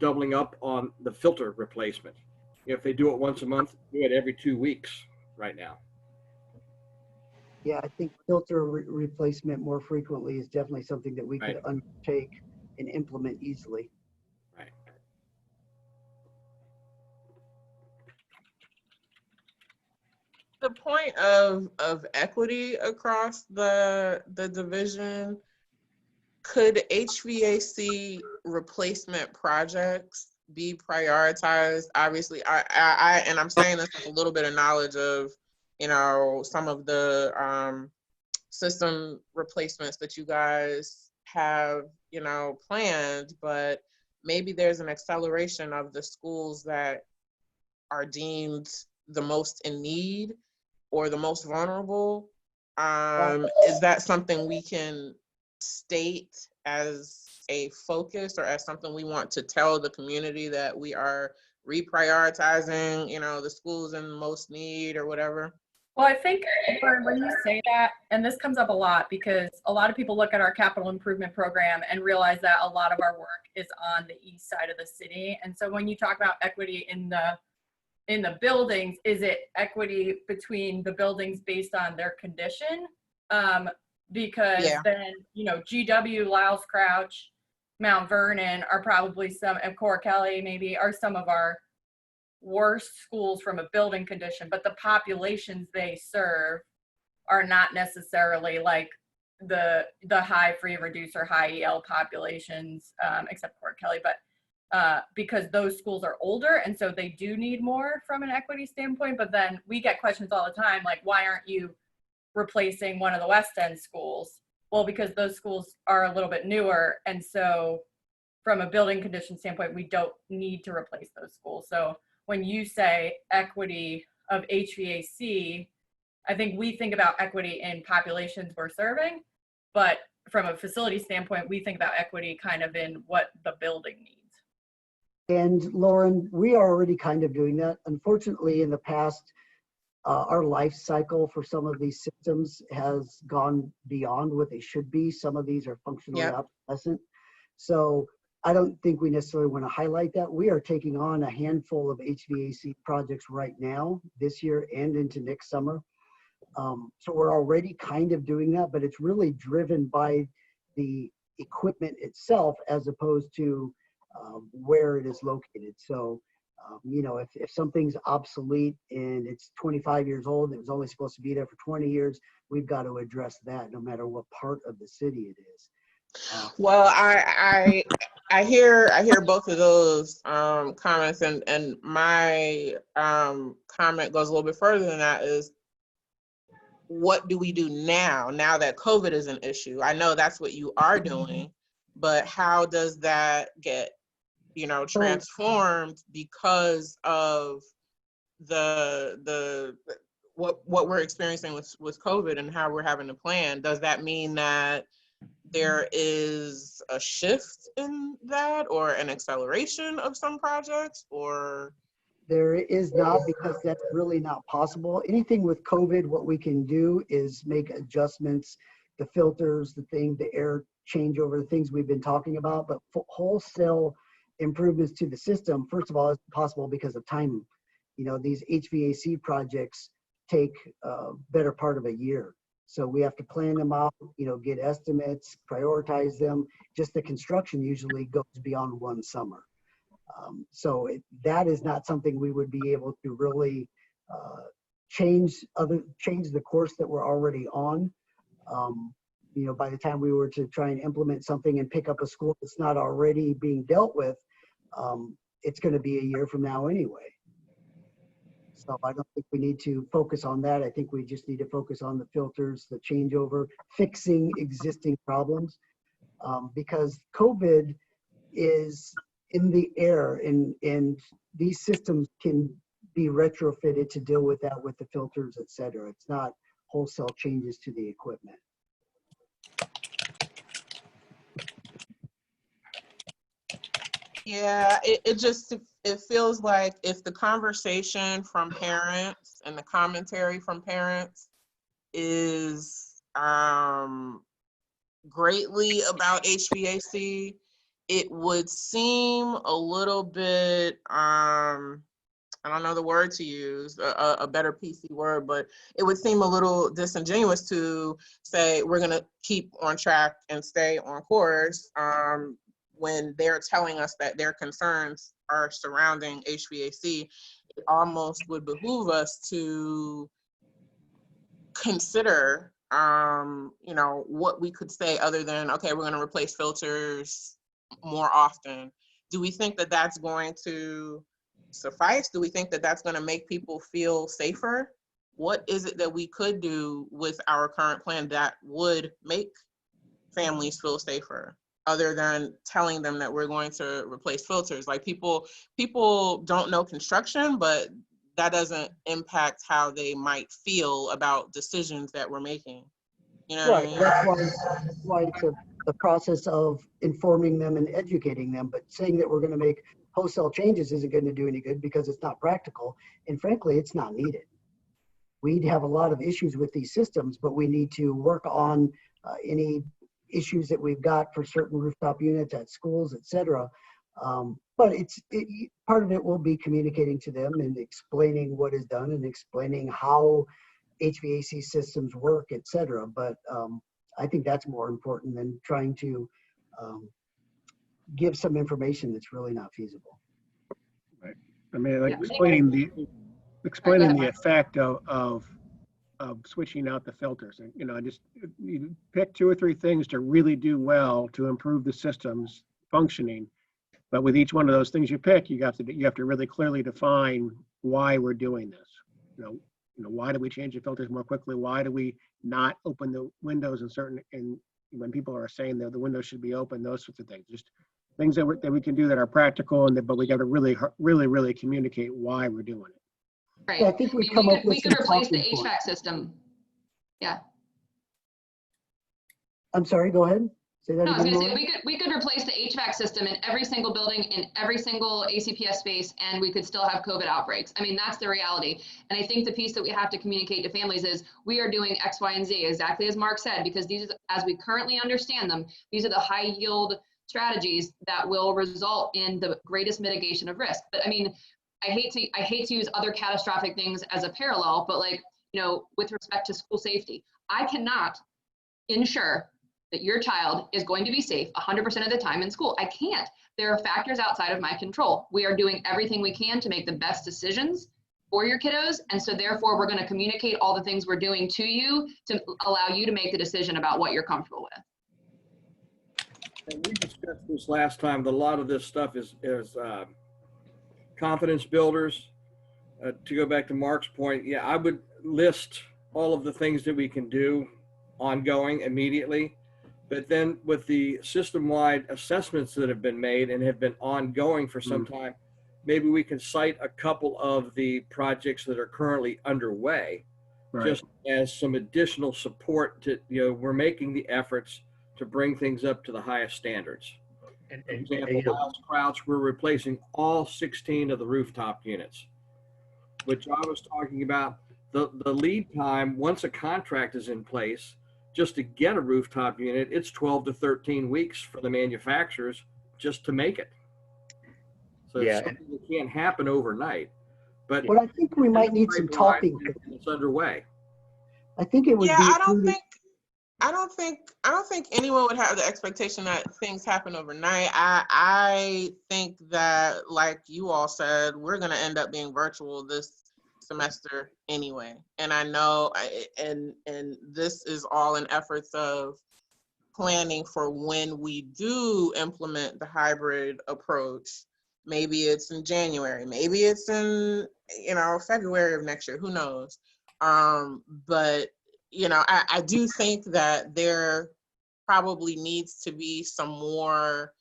doubling up on the filter replacement. If they do it once a month, do it every 2 weeks right now. Yeah, I think filter replacement more frequently is definitely something that we could undertake and implement easily. Right. The point of equity across the division, could HVAC replacement projects be prioritized? Obviously, and I'm saying this with a little bit of knowledge of, you know, some of the system replacements that you guys have, you know, planned, but maybe there's an acceleration of the schools that are deemed the most in need or the most vulnerable. Is that something we can state as a focus or as something we want to tell the community that we are reprioritizing, you know, the schools in most need or whatever? Well, I think when you say that, and this comes up a lot because a lot of people look at our capital improvement program and realize that a lot of our work is on the east side of the city. And so when you talk about equity in the buildings, is it equity between the buildings based on their condition? Because then, you know, GW, Lyles Crouch, Mount Vernon are probably some, and Cora Kelly maybe are some of our worst schools from a building condition, but the populations they serve are not necessarily like the high free and reduced or high EL populations, except Cora Kelly, but because those schools are older and so they do need more from an equity standpoint. But then we get questions all the time like, why aren't you replacing one of the West End schools? Well, because those schools are a little bit newer, and so from a building condition standpoint, we don't need to replace those schools. So when you say equity of HVAC, I think we think about equity in populations we're serving, but from a facility standpoint, we think about equity kind of in what the building needs. And Lauren, we are already kind of doing that. Unfortunately, in the past, our life cycle for some of these systems has gone beyond what they should be. Some of these are functionally obsolescent. So I don't think we necessarily want to highlight that. We are taking on a handful of HVAC projects right now, this year and into next summer. So we're already kind of doing that, but it's really driven by the equipment itself as opposed to where it is located. So, you know, if something's obsolete and it's 25 years old and it was only supposed to be there for 20 years, we've got to address that no matter what part of the city it is. Well, I hear both of those comments, and my comment goes a little bit further than that. Is what do we do now that COVID is an issue? I know that's what you are doing, but how does that get, transformed because of the what we're experiencing with COVID and how we're having to plan? Does that mean that there is a shift in that, or an acceleration of some projects, or? There is not, because that's really not possible. Anything with COVID, what we can do is make adjustments, the filters, the air changeover, the things we've been talking about, but wholesale improvements to the system, first of all, is possible because of time. These HVAC projects take a better part of a year. So we have to plan them out, get estimates, prioritize them. Just the construction usually goes beyond one summer. So that is not something we would be able to really change the course that we're already on. By the time we were to try and implement something and pick up a school that's not already being dealt with, it's going to be a year from now anyway. So I don't think we need to focus on that. I think we just need to focus on the filters, the changeover, fixing existing problems, because COVID is in the air, and these systems can be retrofitted to deal with that with the filters, et cetera. It's not wholesale changes to the equipment. Yeah, it feels like if the conversation from parents and the commentary from parents is greatly about HVAC, it would seem a little bit, I don't know the word to use, a better PC word, but it would seem a little disingenuous to say we're going to keep on track and stay on course when they're telling us that their concerns are surrounding HVAC. It almost would behoove us to consider, what we could say other than, okay, we're going to replace filters more often. Do we think that that's going to suffice? Do we think that that's going to make people feel safer? What is it that we could do with our current plan that would make families feel safer, other than telling them that we're going to replace filters? Like people don't know construction, but that doesn't impact how they might feel about decisions that we're making. Right. That's why it's the process of informing them and educating them. But saying that we're going to make wholesale changes isn't going to do any good, because it's not practical. And frankly, it's not needed. We'd have a lot of issues with these systems, but we need to work on any issues that we've got for certain rooftop units at schools, et cetera. But part of it will be communicating to them and explaining what is done and explaining how HVAC systems work, et cetera. But I think that's more important than trying to give some information that's really not feasible. Right. I mean, like explaining the effect of switching out the filters. And, you pick 2 or 3 things to really do well to improve the system's functioning. But with each one of those things you pick, you have to really clearly define why we're doing this. Why do we change the filters more quickly? Why do we not open the windows and when people are saying that the windows should be open, those sorts of things. Just things that we can do that are practical, but we got to really communicate why we're doing it. Right. Yeah, I think we could replace the HVAC system. Yeah. I'm sorry, go ahead. Say that No, I was again. going to say we could replace the HVAC system in every single building, in every single ACPS space, and we could still have COVID outbreaks. I mean, that's the reality. And I think the piece that we have to communicate to families is we are doing X, Y, and Z, exactly as Mark said, because these, as we currently understand them, these are the high yield strategies that will result in the greatest mitigation of risk. But I mean, I hate to use other catastrophic things as a parallel, but with respect to school safety, I cannot ensure that your child is going to be safe 100% of the time in school. I can't. There are factors outside of my control. We are doing everything we can to make the best decisions for your kiddos. And so therefore, we're going to communicate all the things we're doing to you to allow you to make the decision about what you're comfortable with. and we discussed this last time, that a lot of this stuff is confidence builders. To go back to Mark's point, yeah, I would list all of the things that we can do ongoing immediately. But then with the system-wide assessments that have been made and have been ongoing for some time, maybe we can cite a couple of the projects that are currently underway, just as some additional support to, we're making the efforts to bring things up to the highest standards. For example, Miles Crouch, we're replacing all 16 of the rooftop units, which I was talking about. The lead time, once a contract is in place, just to get a rooftop unit, it's 12 to 13 weeks for the manufacturers just to make it. So it's something that can't happen overnight. But I think we might need some talking. It's underway. I think it would be. I don't think anyone would have the expectation that things happen overnight. I think that, like you all said, we're going to end up being virtual this semester anyway. And I know, and this is all in efforts of planning for when we do implement the hybrid approach. Maybe it's in January, maybe it's in, February of next year, who knows? But I do think that there probably needs to be some more,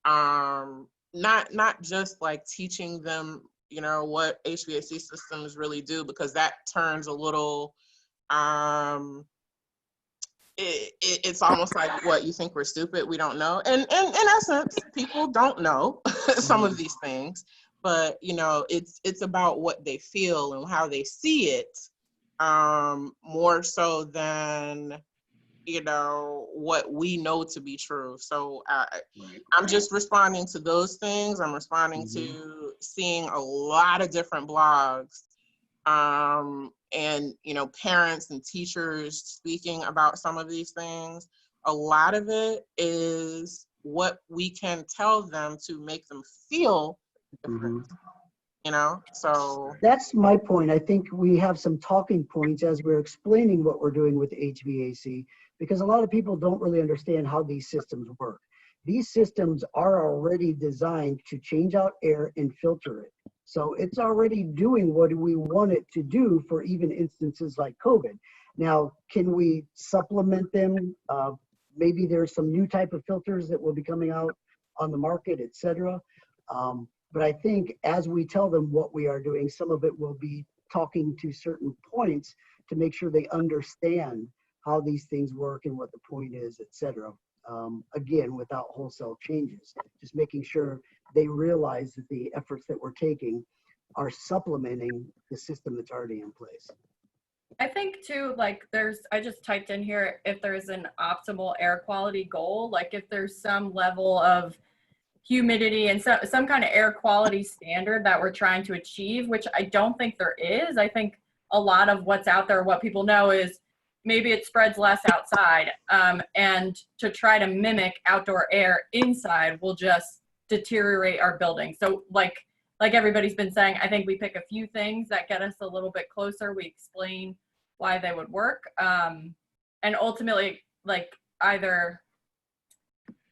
not just like teaching them, what HVAC systems really do, because that turns a little, it's almost like, what, you think we're stupid? We don't know. And in essence, people don't know some of these things, but it's about what they feel and how they see it, more so than what we know to be true. So I'm just responding to those things. I'm responding to seeing a lot of different blogs, and parents and teachers speaking about some of these things. A lot of it is what we can tell them to make them feel different. So that's my point. I think we have some talking points as we're explaining what we're doing with HVAC, because a lot of people don't really understand how these systems work. These systems are already designed to change out air and filter it. So it's already doing what we want it to do for even instances like COVID. Now, can we supplement them? Maybe there's some new type of filters that will be coming out on the market, et cetera. But I think as we tell them what we are doing, some of it will be talking to certain points to make sure they understand how these things work and what the point is, et cetera. Again, without wholesale changes, just making sure they realize that the efforts that we're taking are supplementing the system that's already in place. I think too, like I just typed in here, if there's an optimal air quality goal, like if there's some level of humidity and some kind of air quality standard that we're trying to achieve, which I don't think there is. I think a lot of what's out there, what people know is maybe it spreads less outside, and to try to mimic outdoor air inside will just deteriorate our building. So like everybody's been saying, I think we pick a few things that get us a little bit closer. We explain why they would work. And ultimately, like either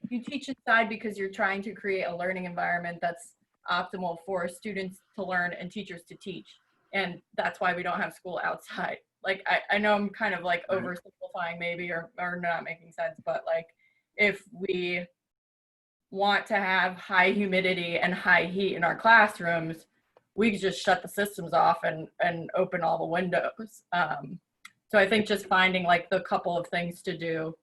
you teach inside because you're trying to create a learning environment that's optimal for students to learn and teachers to teach. And that's why we don't have school outside. Like, I know I'm kind of like oversimplifying maybe, or not making sense, but like if we want to have high humidity and high heat in our classrooms, we could just shut the systems off and open all the windows. So I think just finding like the couple of things to do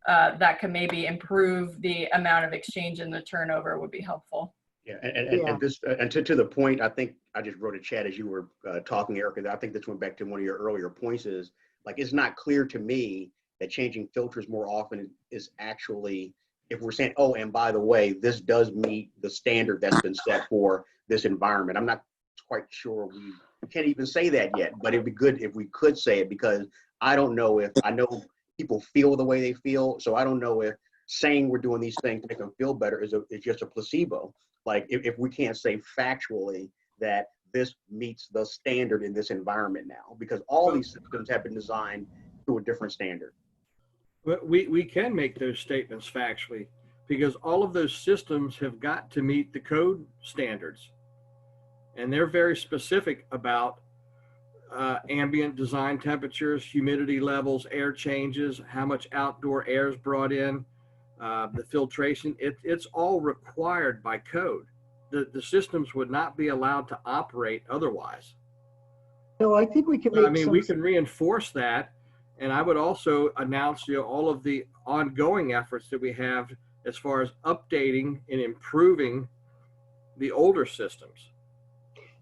that can maybe improve the amount of exchange and the turnover would be helpful. Yeah, and this and to the point, I think I just wrote a chat as you were talking, Erica. I think this went back to one of your earlier points. Is like it's not clear to me that changing filters more often is actually, if we're saying, oh, and by the way, this does meet the standard that's been set for this environment. I'm not quite sure we can't even say that yet, but it'd be good if we could say it, because I don't know if I know people feel the way they feel, so I don't know if saying we're doing these things to make them feel better is just a placebo. Like if we can't say factually that this meets the standard in this environment now, because all these systems have been designed to a different standard. But we can make those statements factually. because all of those systems have got to meet the code standards. And they're very specific about ambient design temperatures, humidity levels, air changes, how much outdoor air is brought in, the filtration. It's all required by code. The systems would not be allowed to operate otherwise. So I think we can make I mean, we can reinforce that. And I would also announce, all of the ongoing efforts that we have as far as updating and improving the older systems.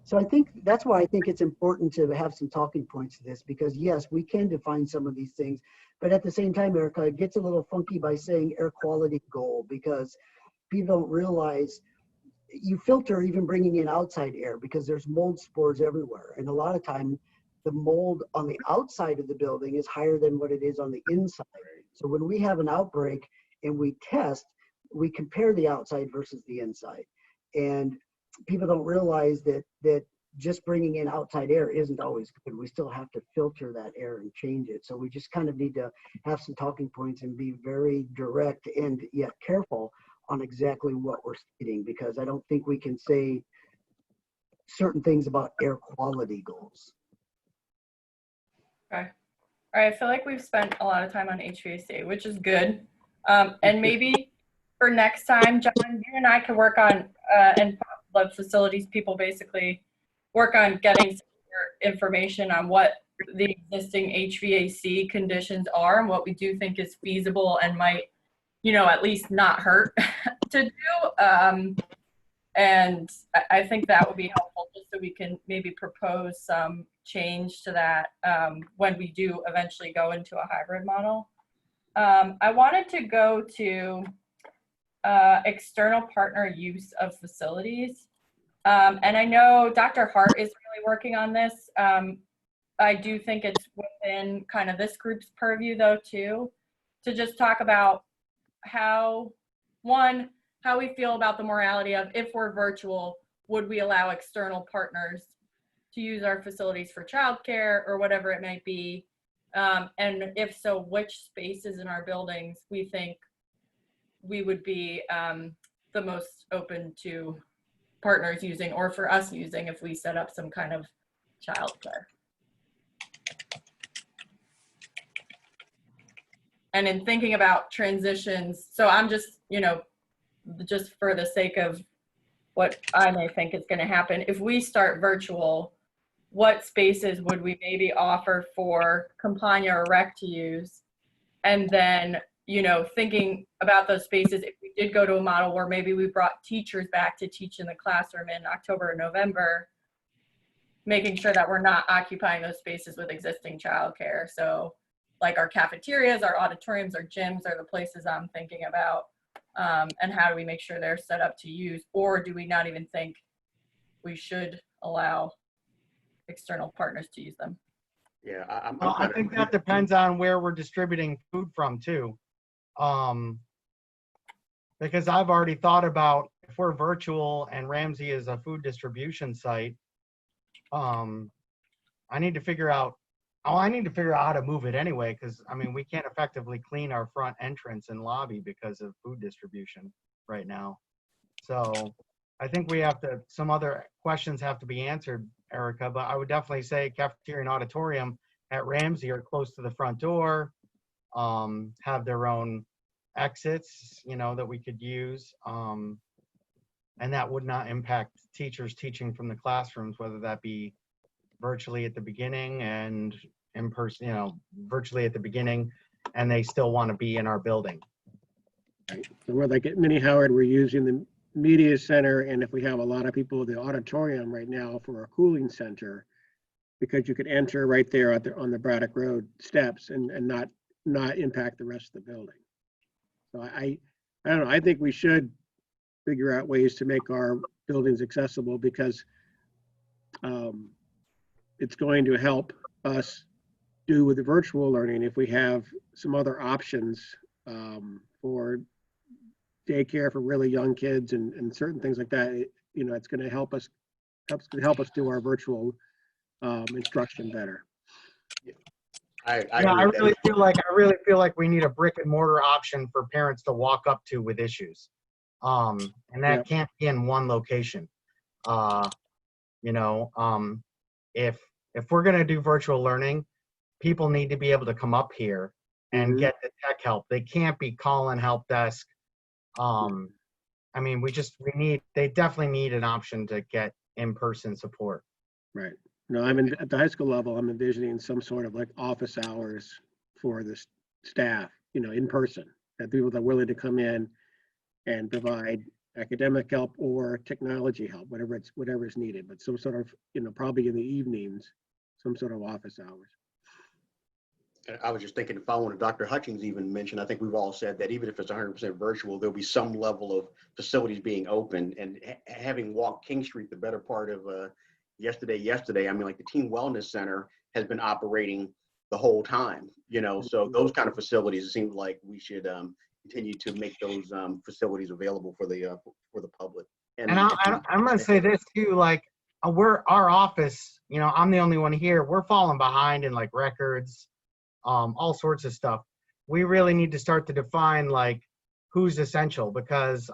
So I think that's why I think it's important to have some talking points to this, because yes, we can define some of these things, but at the same time, Erica, it gets a little funky by saying air quality goal, because people don't realize you filter even bringing in outside air, because there's mold spores everywhere. And a lot of time the mold on the outside of the building is higher than what it is on the inside. So when we have an outbreak and we test, we compare the outside versus the inside. And people don't realize that just bringing in outside air isn't always good. We still have to filter that air and change it. So we just kind of need to have some talking points and be very direct and yet careful on exactly what we're stating, because I don't think we can say certain things about air quality goals. Okay. All right. I feel like we've spent a lot of time on HVAC, which is good. And maybe for next time, John, you and I can work on, and the facilities people basically work on getting some more information on what the existing HVAC conditions are and what we do think is feasible and might, at least not hurt to do. And I think that would be helpful, just so we can maybe propose some change to that when we do eventually go into a hybrid model. I wanted to go to external partner use of facilities. And I know Dr. Hart is really working on this. I do think it's within kind of this group's purview though too, to just talk about how we feel about the morality of, if we're virtual, would we allow external partners to use our facilities for childcare or whatever it might be? And if so, which spaces in our buildings we think we would be the most open to partners using, or for us using, if we set up some kind of childcare. And in thinking about transitions, so I'm just, just for the sake of what I may think is going to happen, if we start virtual, what spaces would we maybe offer for Campagna or Rec to use? And then, thinking about those spaces, if we did go to a model where maybe we brought teachers back to teach in the classroom in October or November, making sure that we're not occupying those spaces with existing childcare. So like our cafeterias, our auditoriums, our gyms are the places I'm thinking about. And how do we make sure they're set up to use, or do we not even think we should allow external partners to use them? Yeah, I think that depends on where we're distributing food from too. Because I've already thought about, if we're virtual and Ramsey is a food distribution site, I need to figure out how to move it anyway, because we can't effectively clean our front entrance and lobby because of food distribution right now. So I think some other questions have to be answered, Erica, but I would definitely say cafeteria and auditorium at Ramsey are close to the front door, have their own exits, that we could use. And that would not impact teachers teaching from the classrooms, whether that be virtually at the beginning and in person, virtually at the beginning, and they still want to be in our building. Right. So we're like at Mini Howard, we're using the media center, and if we have a lot of people, the auditorium right now for our cooling center, because you could enter right there on the Braddock Road steps and not impact the rest of the building. So I don't know, I think we should figure out ways to make our buildings accessible, because it's going to help us do with the virtual learning if we have some other options for daycare for really young kids and certain things like that. It's going to help us do our virtual instruction better. I Yeah, I agree with that. really feel like we need a brick and mortar option for parents to walk up to with issues. And that Yep. can't be in one location. You know, if we're gonna do virtual learning, people need to be able to come up here and get the tech help. They can't be calling help desk. I mean, they definitely need an option to get in-person support. Right. No, at the high school level, I'm envisioning some sort of like office hours for the staff, you know, in person, that people that are willing to come in and provide academic help or technology help, whatever is needed, but some sort of, you know, probably in the evenings, some sort of office hours. And I was just thinking, following what Dr. Hutchings even mentioned, I think we've all said that even if it's 100% virtual, there'll be some level of facilities being open. And having walked King Street the better part of yesterday, I mean, like the Teen Wellness Center has been operating the whole time, you know, so those kind of facilities, it seems like we should continue to make those facilities available for the public. And I'm gonna say this too, like our office, you know, I'm the only one here. We're falling behind in like records, all sorts of stuff. We really need to start to define like who's essential, because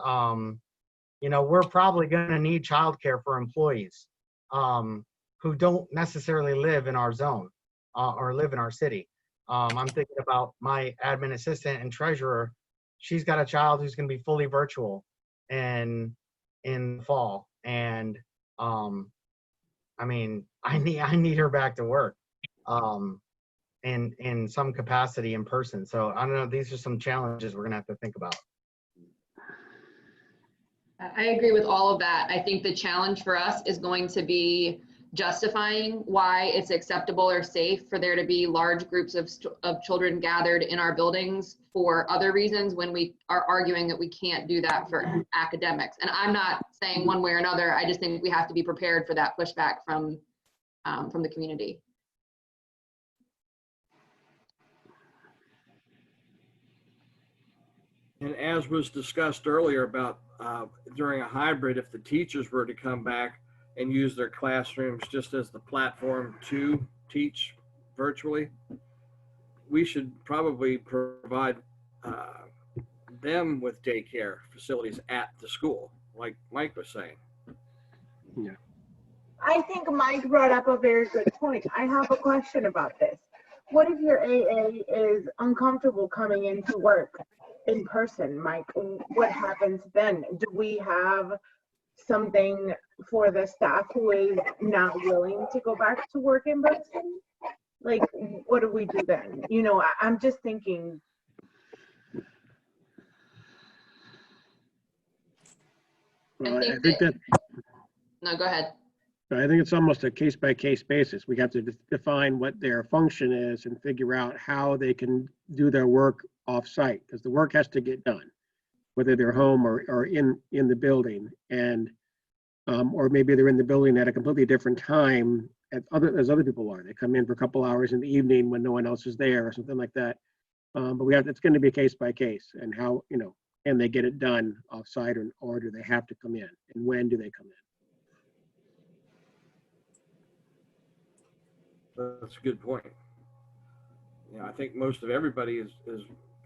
you know, we're probably gonna need childcare for employees who don't necessarily live in our zone or live in our city. I'm thinking about my admin assistant and treasurer. She's got a child who's gonna be fully virtual and in the fall, and I mean, I need her back to work in some capacity in person. So I don't know, these are some challenges we're gonna have to think about. I agree with all of that. I think the challenge for us is going to be justifying why it's acceptable or safe for there to be large groups of children gathered in our buildings for other reasons when we are arguing that we can't do that for academics. And I'm not saying one way or another. I just think we have to be prepared for that pushback from the community. And as was discussed earlier about during a hybrid, if the teachers were to come back and use their classrooms just as the platform to teach virtually, we should probably provide them with daycare facilities at the school, like Mike was saying. Yeah. I think Mike brought up a very good point. I have a question about this. What if your AA is uncomfortable coming into work in person, Mike? What happens then? Do we have something for the staff who is not willing to go back to work in person? Like, what do we do then? You know, I'm just thinking. Well, I think that, no, go ahead. I think it's almost a case-by-case basis. We have to define what their function is and figure out how they can do their work off-site, because the work has to get done, whether they're home or in the building, and or maybe they're in the building at a completely different time as other people are. They come in for a couple hours in the evening when no one else is there or something like that. But it's going to be case by case, and how, you know, can they get it done off-site, or do they have to come in, and when do they come in? That's a good point. You know, I think most of everybody is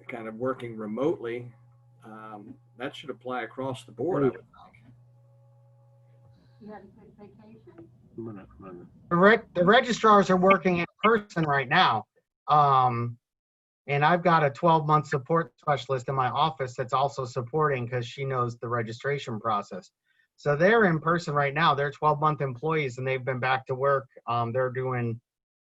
kind of working remotely. That should apply across the board, I would think. You had a good vacation? The registrars are working in person right now. And I've got a 12-month support specialist in my office that's also supporting, because she knows the registration process. So they're in person right now. They're 12-month employees, and they've been back to work. They're doing,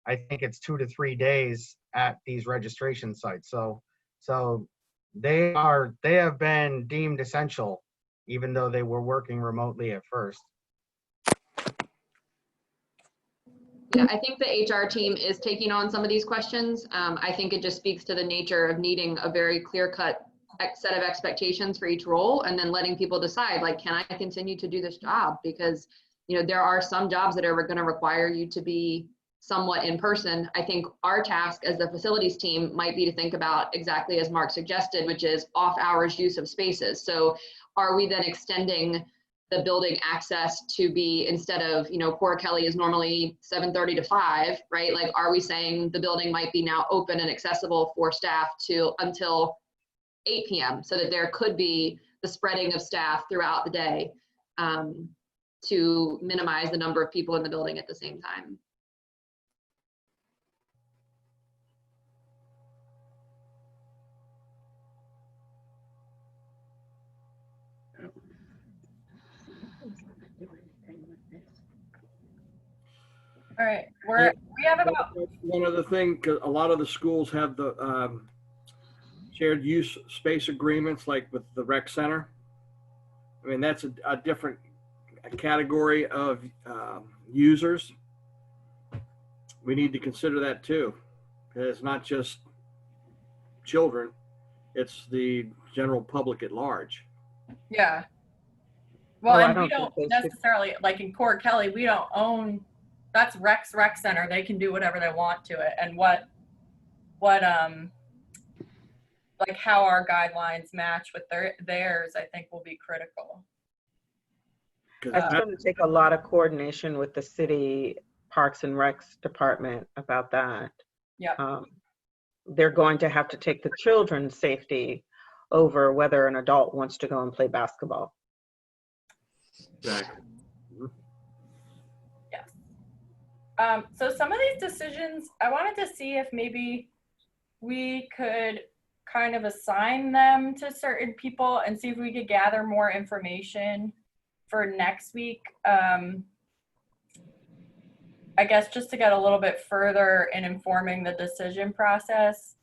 I think it's 2 to 3 days at these registration sites. So they have been deemed essential, even though they were working remotely at first. Yeah, I think the HR team is taking on some of these questions. I think it just speaks to the nature of needing a very clear-cut set of expectations for each role, and then letting people decide, like, can I continue to do this job? Because, you know, there are some jobs that are going to require you to be somewhat in person. I think our task as the facilities team might be to think about exactly as Mark suggested, which is off hours use of spaces. So are we then extending the building access to be, instead of, you know, Cora Kelly is normally 7:30 to 5, right? Like, are we saying the building might be now open and accessible for staff until 8 p.m. so that there could be the spreading of staff throughout the day to minimize the number of people in the building at the same time. All right, we have about, One other thing, because a lot of the schools have the shared use space agreements, like with the rec center. I mean, that's a different category of users. We need to consider that too. It's not just children, it's the general public at large. yeah. Well, Oh, I and we don't don't think they should- necessarily, like in Cora Kelly, we don't own, that's Rex Rec Center. They can do whatever they want to it. And what like how our guidelines match with theirs, I think will be critical. It's going to take a lot of coordination with the city Parks and Recs department about that. Yeah. They're going to have to take the children's safety over whether an adult wants to go and play basketball. Exactly. Yes. So some of these decisions, I wanted to see if maybe we could kind of assign them to certain people and see if we could gather more information for next week. I guess just to get a little bit further in informing the decision process.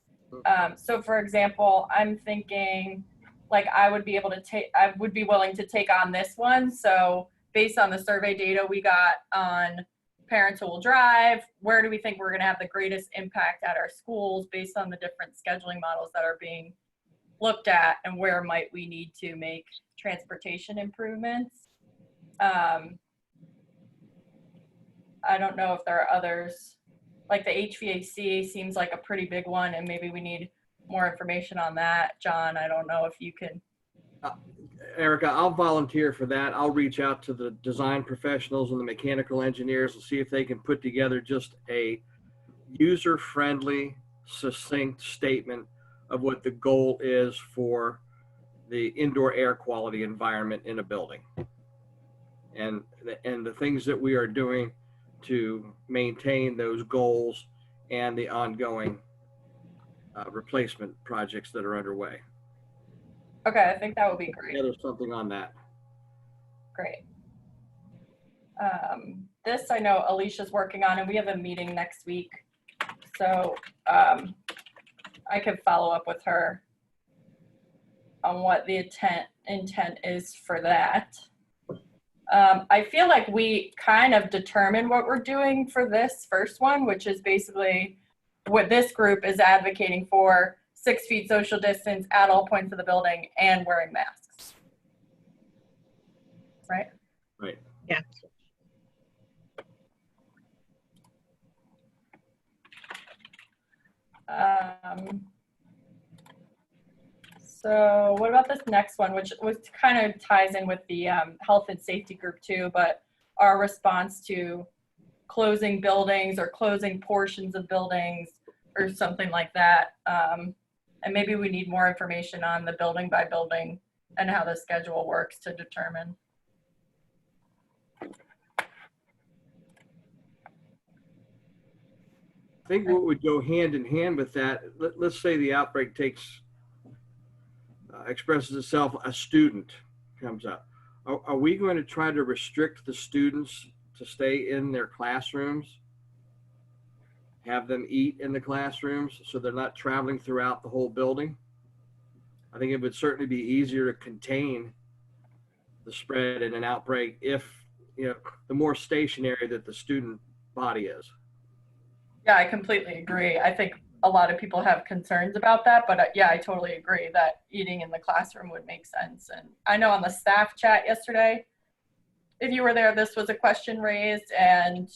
So for example, I'm thinking like I would be willing to take on this one. So based on the survey data we got on parents who will drive, where do we think we're gonna have the greatest impact at our schools based on the different scheduling models that are being looked at, and where might we need to make transportation improvements? I don't know if there are others, like the HVAC seems like a pretty big one, and maybe we need more information on that. John, I don't know if you can. Erica, I'll volunteer for that. I'll reach out to the design professionals and the mechanical engineers and see if they can put together just a user-friendly, succinct statement of what the goal is for the indoor air quality environment in a building, and the things that we are doing to maintain those goals and the ongoing replacement projects that are underway. Okay, I think that would be great. There's something on that. Great. This I know Alicia's working on, and we have a meeting next week. So I could follow up with her on what the intent is for that. I feel like we kind of determined what we're doing for this first one, which is basically what this group is advocating for: 6 feet social distance at all points of the building and wearing masks. Right? Right. Yeah. So what about this next one, which kind of ties in with the health and safety group too, but our response to closing buildings or closing portions of buildings or something like that. And maybe we need more information on the building by building and how the schedule works to determine. I think what would go hand in hand with that, let's say the outbreak expresses itself, a student comes up. Are we going to try to restrict the students to stay in their classrooms? Have them eat in the classrooms so they're not traveling throughout the whole building? I think it would certainly be easier to contain the spread in an outbreak if, the more stationary that the student body is. Yeah, I completely agree. I think a lot of people have concerns about that, but yeah, I totally agree that eating in the classroom would make sense. And I know on the staff chat yesterday, if you were there, this was a question raised, and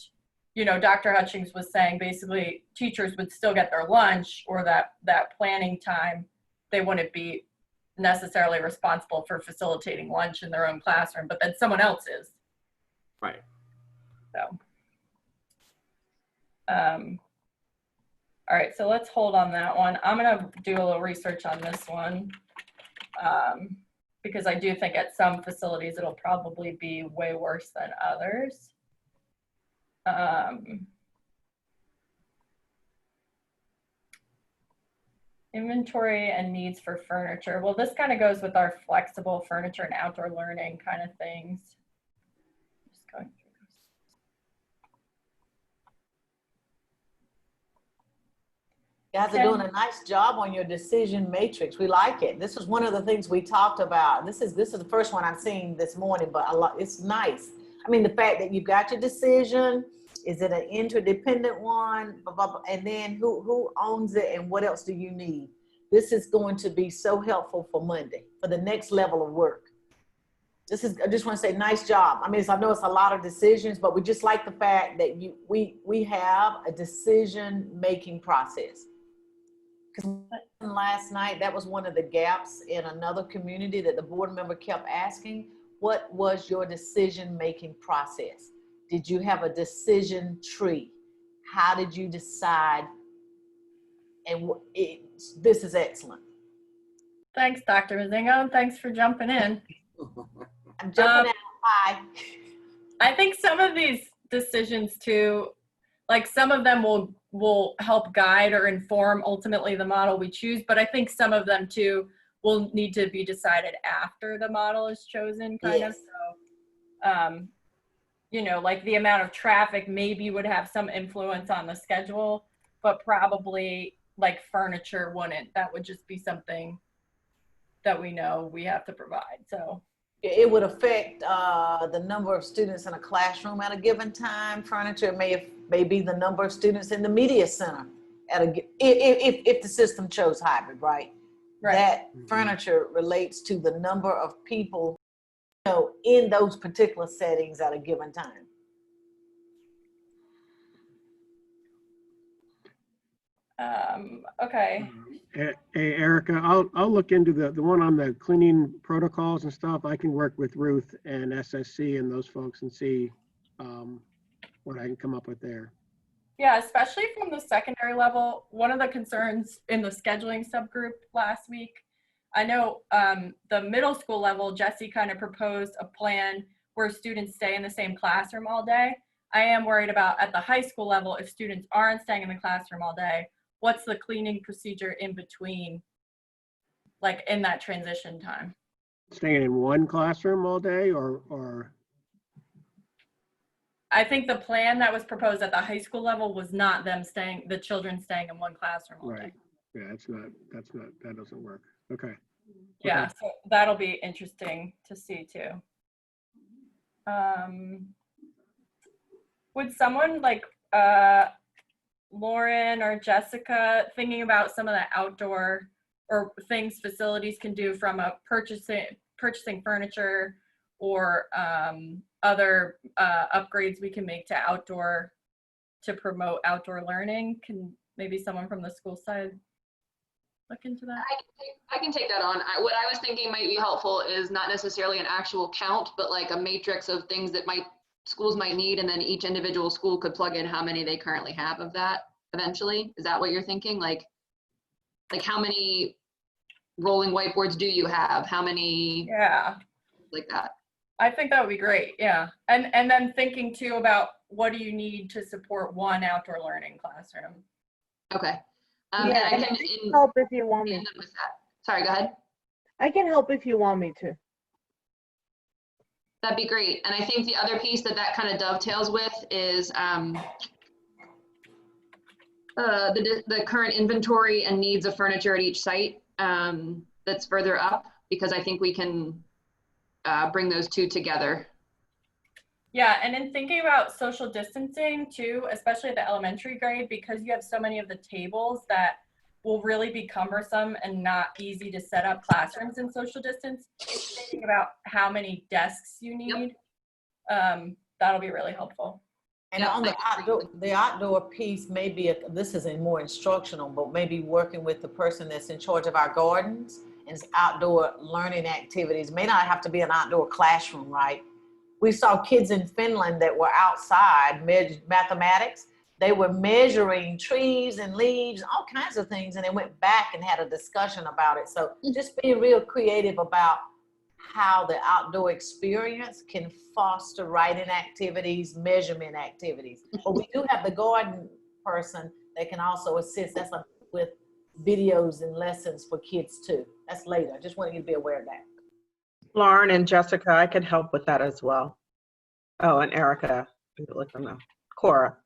Dr. Hutchings was saying basically teachers would still get their lunch, or that planning time, they wouldn't be necessarily responsible for facilitating lunch in their own classroom, but then someone else is. Right. So, all right, so let's hold on that one. I'm gonna do a little research on this one, because I do think at some facilities it'll probably be way worse than others. Inventory and needs for furniture. Well, this kind of goes with our flexible furniture and outdoor learning kind of things. Just going through this. You guys are doing a nice job on your decision matrix. We like it. This is one of the things we talked about. This is the first one I've seen this morning, but it's nice. I mean, the fact that you've got your decision, is it an interdependent one, blah, blah, blah, and then who owns it and what else do you need? This is going to be so helpful for Monday, for the next level of work. I just want to say nice job. I mean, I know it's a lot of decisions, but we just like the fact that we have a decision-making process. Because last night, that was one of the gaps in another community that the board member kept asking, what was your decision-making process? Did you have a decision tree? How did you decide? And this is excellent. Thanks, Dr. Mazingo. Thanks for jumping in. I'm jumping out. Bye. I think some of these decisions too, like some of them will help guide or inform ultimately the model we choose, but I think some of them too will need to be decided after the model is chosen, kind of. So, you know, like the amount of traffic maybe would have some influence on the schedule, but probably like furniture wouldn't. That would just be something that we know we have to provide. So it would affect the number of students in a classroom at a given time. Furniture may be the number of students in the media center if the system chose hybrid, right? Right. That furniture relates to the number of people, you know, in those particular settings at a given time. Okay. Hey, Erica, I'll look into the one on the cleaning protocols and stuff. I can work with Ruth and SSC and those folks and see what I can come up with there. Yeah, especially from the secondary level. One of the concerns in the scheduling subgroup last week, I know the middle school level, Jesse kind of proposed a plan where students stay in the same classroom all day. I am worried about at the high school level, if students aren't staying in the classroom all day, what's the cleaning procedure in between, like in that transition time? Staying in one classroom all day or? I think the plan that was proposed at the high school level was not the children staying in one classroom all day. Right. Yeah, that doesn't work. Okay. Yeah, Okay. so that'll be interesting to see too. Would someone like Lauren or Jessica, thinking about some of the outdoor or things facilities can do from a purchasing furniture or other upgrades we can make to outdoor to promote outdoor learning? Can maybe someone from the school side look into that? I can take that on. What I was thinking might be helpful is not necessarily an actual count, but like a matrix of things that schools might need, and then each individual school could plug in how many they currently have of that eventually. Is that what you're thinking? Like how many rolling whiteboards do you have? How many? Yeah. Like that. I think that would be great. Yeah. And then thinking too about what do you need to support one outdoor learning classroom? Okay. Yeah, and I can help if you want me. Sorry, go ahead. I can help if you want me to. That'd be great. And I think the other piece that kind of dovetails with is the current inventory and needs of furniture at each site that's further up, because I think we can bring those two together. Yeah, and in thinking about social distancing too, especially at the elementary grade, because you have so many of the tables that will really be cumbersome and not easy to set up classrooms in social distance. Thinking about how many desks you need, that'll be really helpful. And on the outdoor piece, maybe this is more instructional, but maybe working with the person that's in charge of our gardens and outdoor learning activities. May not have to be an outdoor classroom, right? We saw kids in Finland that were outside, mathematics. They were measuring trees and leaves, all kinds of things, and they went back and had a discussion about it. So just being real creative about how the outdoor experience can foster writing activities, measurement activities. But we do have the garden person that can also assist. That's with videos and lessons for kids too. That's later. I just want you to be aware of that. Lauren and Jessica, I could help with that as well. Oh, and Erica, let them know. Cora.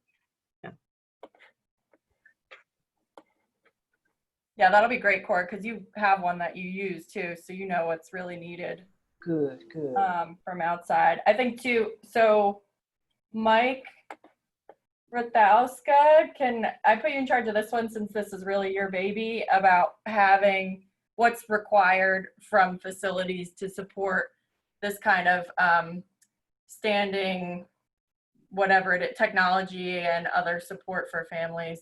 Yeah, that'll be great, Cora, because you have one that you use too, so you know what's really needed. Good. From outside. I think too, so Mike Rathauska, I put you in charge of this one since this is really your baby, about having what's required from facilities to support this kind of standing, whatever it is, technology and other support for families,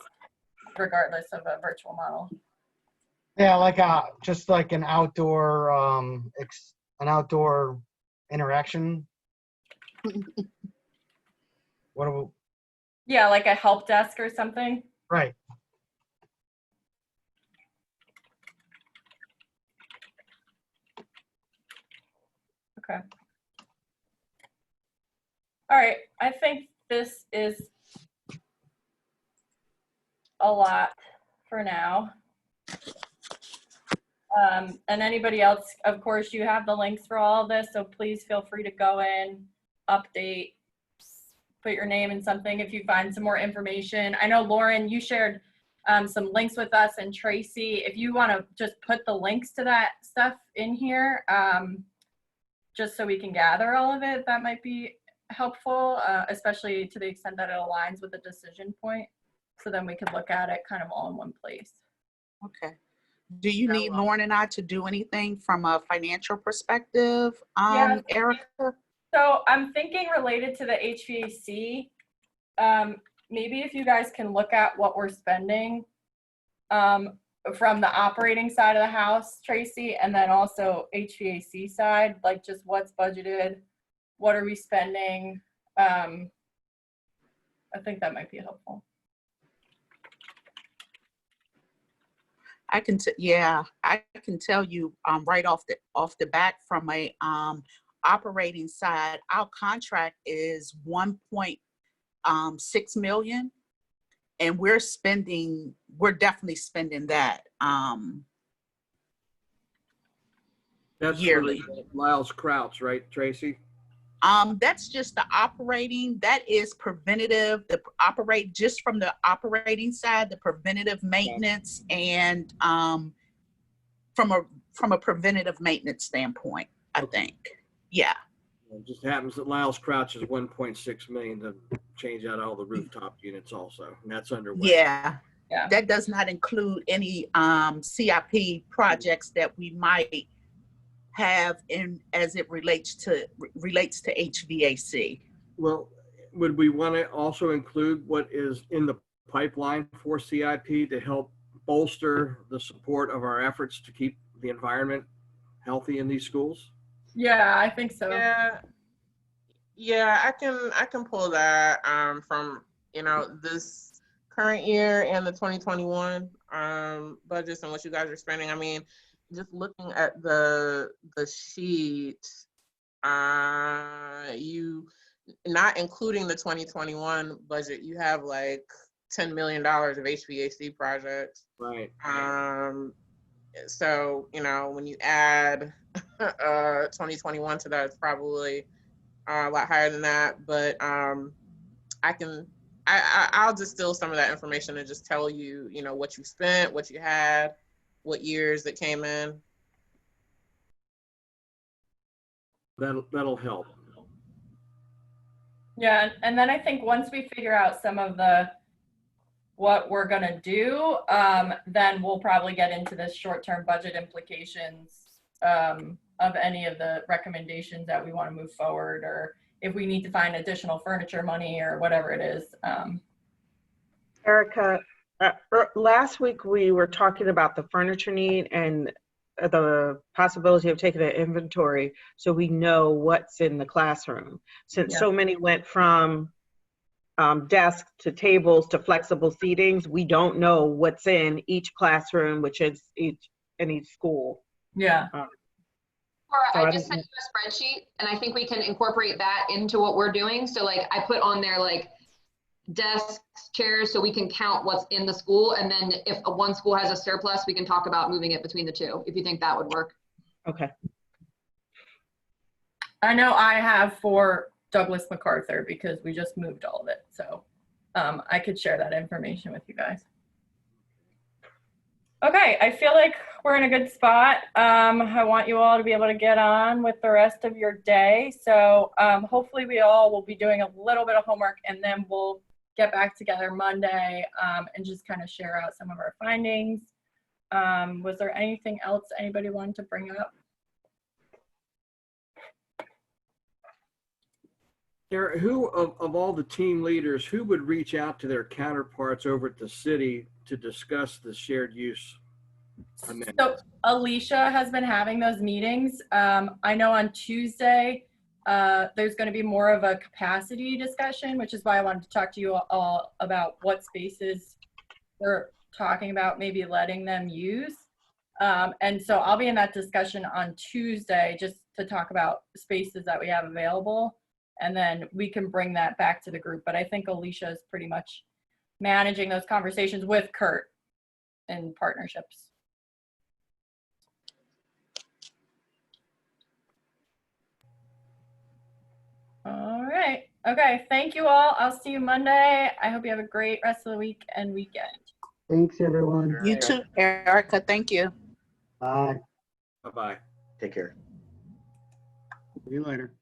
regardless of a virtual model. Yeah, like just like an outdoor interaction. Yeah, like a help desk or something. Right. Okay. All right, I think this is a lot for now. And anybody else, of course, you have the links for all of this, so please feel free to go in, update, put your name in something if you find some more information. I know, Lauren, you shared some links with us, and Tracy, if you want to just put the links to that stuff in here, just so we can gather all of it, that might be helpful, especially to the extent that it aligns with the decision point. So then we could look at it kind of all in one place. Okay. Do you need Lauren and I to do anything from a financial perspective, Erica? So I'm thinking related to the HVAC, maybe if you guys can look at what we're spending from the operating side of the house, Tracy, and then also HVAC side, like just what's budgeted, what are we spending? I think that might be helpful. I can tell you right off the bat from a operating side, our contract is 1.6 million, and we're definitely spending that That's yearly. Lyles Krauts, right, Tracy? That's just the operating. That is preventative. Just from the operating side, the preventative maintenance, and from a preventative maintenance standpoint, I think. Yeah. It just happens that Lyles Krauts is 1.6 million to change out all the rooftop units also, and that's underway. Yeah. That does not include any CIP projects that we might have as it relates to HVAC. Well, would we want to also include what is in the pipeline for CIP to help bolster the support of our efforts to keep the environment healthy in these schools? Yeah, I think so. Yeah, I can pull that from this current year and the 2021 budgets and what you guys are spending. I mean, just looking at the sheet, you, not including the 2021 budget, you have like $10 million of HVAC projects. Right. So, when you add 2021 to that, it's probably a lot higher than that. But I'll distill some of that information and just tell you, what you spent, what you had, what years that came in. That'll help. Yeah, and then I think once we figure out some of what we're gonna do, then we'll probably get into the short-term budget implications of any of the recommendations that we want to move forward, or if we need to find additional furniture money or whatever it is. Erica, last week we were talking about the furniture need, and the possibility of taking an inventory so we know what's in the classroom. Since so many went from desks to tables to flexible seatings, we don't know what's in each classroom, which is in each school. Yeah. Laura, I just sent you a spreadsheet, and I think we can incorporate that into what we're doing. So like I put on there like desks, chairs, so we can count what's in the school. And then if one school has a surplus, we can talk about moving it between the two, if you think that would work. Okay. I know I have for Douglas MacArthur because we just moved all of it. So I could share that information with you guys. Okay, I feel like we're in a good spot. I want you all to be able to get on with the rest of your day. So hopefully we all will be doing a little bit of homework, and then we'll get back together Monday and just kind of share out some of our findings. Was there anything else anybody wanted to bring up? Sarah, who of all the team leaders, who would reach out to their counterparts over at the city to discuss the shared use amendment? So Alicia has been having those meetings. I know on Tuesday, there's going to be more of a capacity discussion, which is why I wanted to talk to you all about what spaces we're talking about maybe letting them use. And so I'll be in that discussion on Tuesday just to talk about spaces that we have available. And then we can bring that back to the group. But I think Alicia is pretty much managing those conversations with Kurt in partnerships. All right. Okay. Thank you all. I'll see you Monday. I hope you have a great rest of the week and weekend. Thanks, everyone. You too, Erica. Thank you. Bye. Bye-bye. Take care. See you later.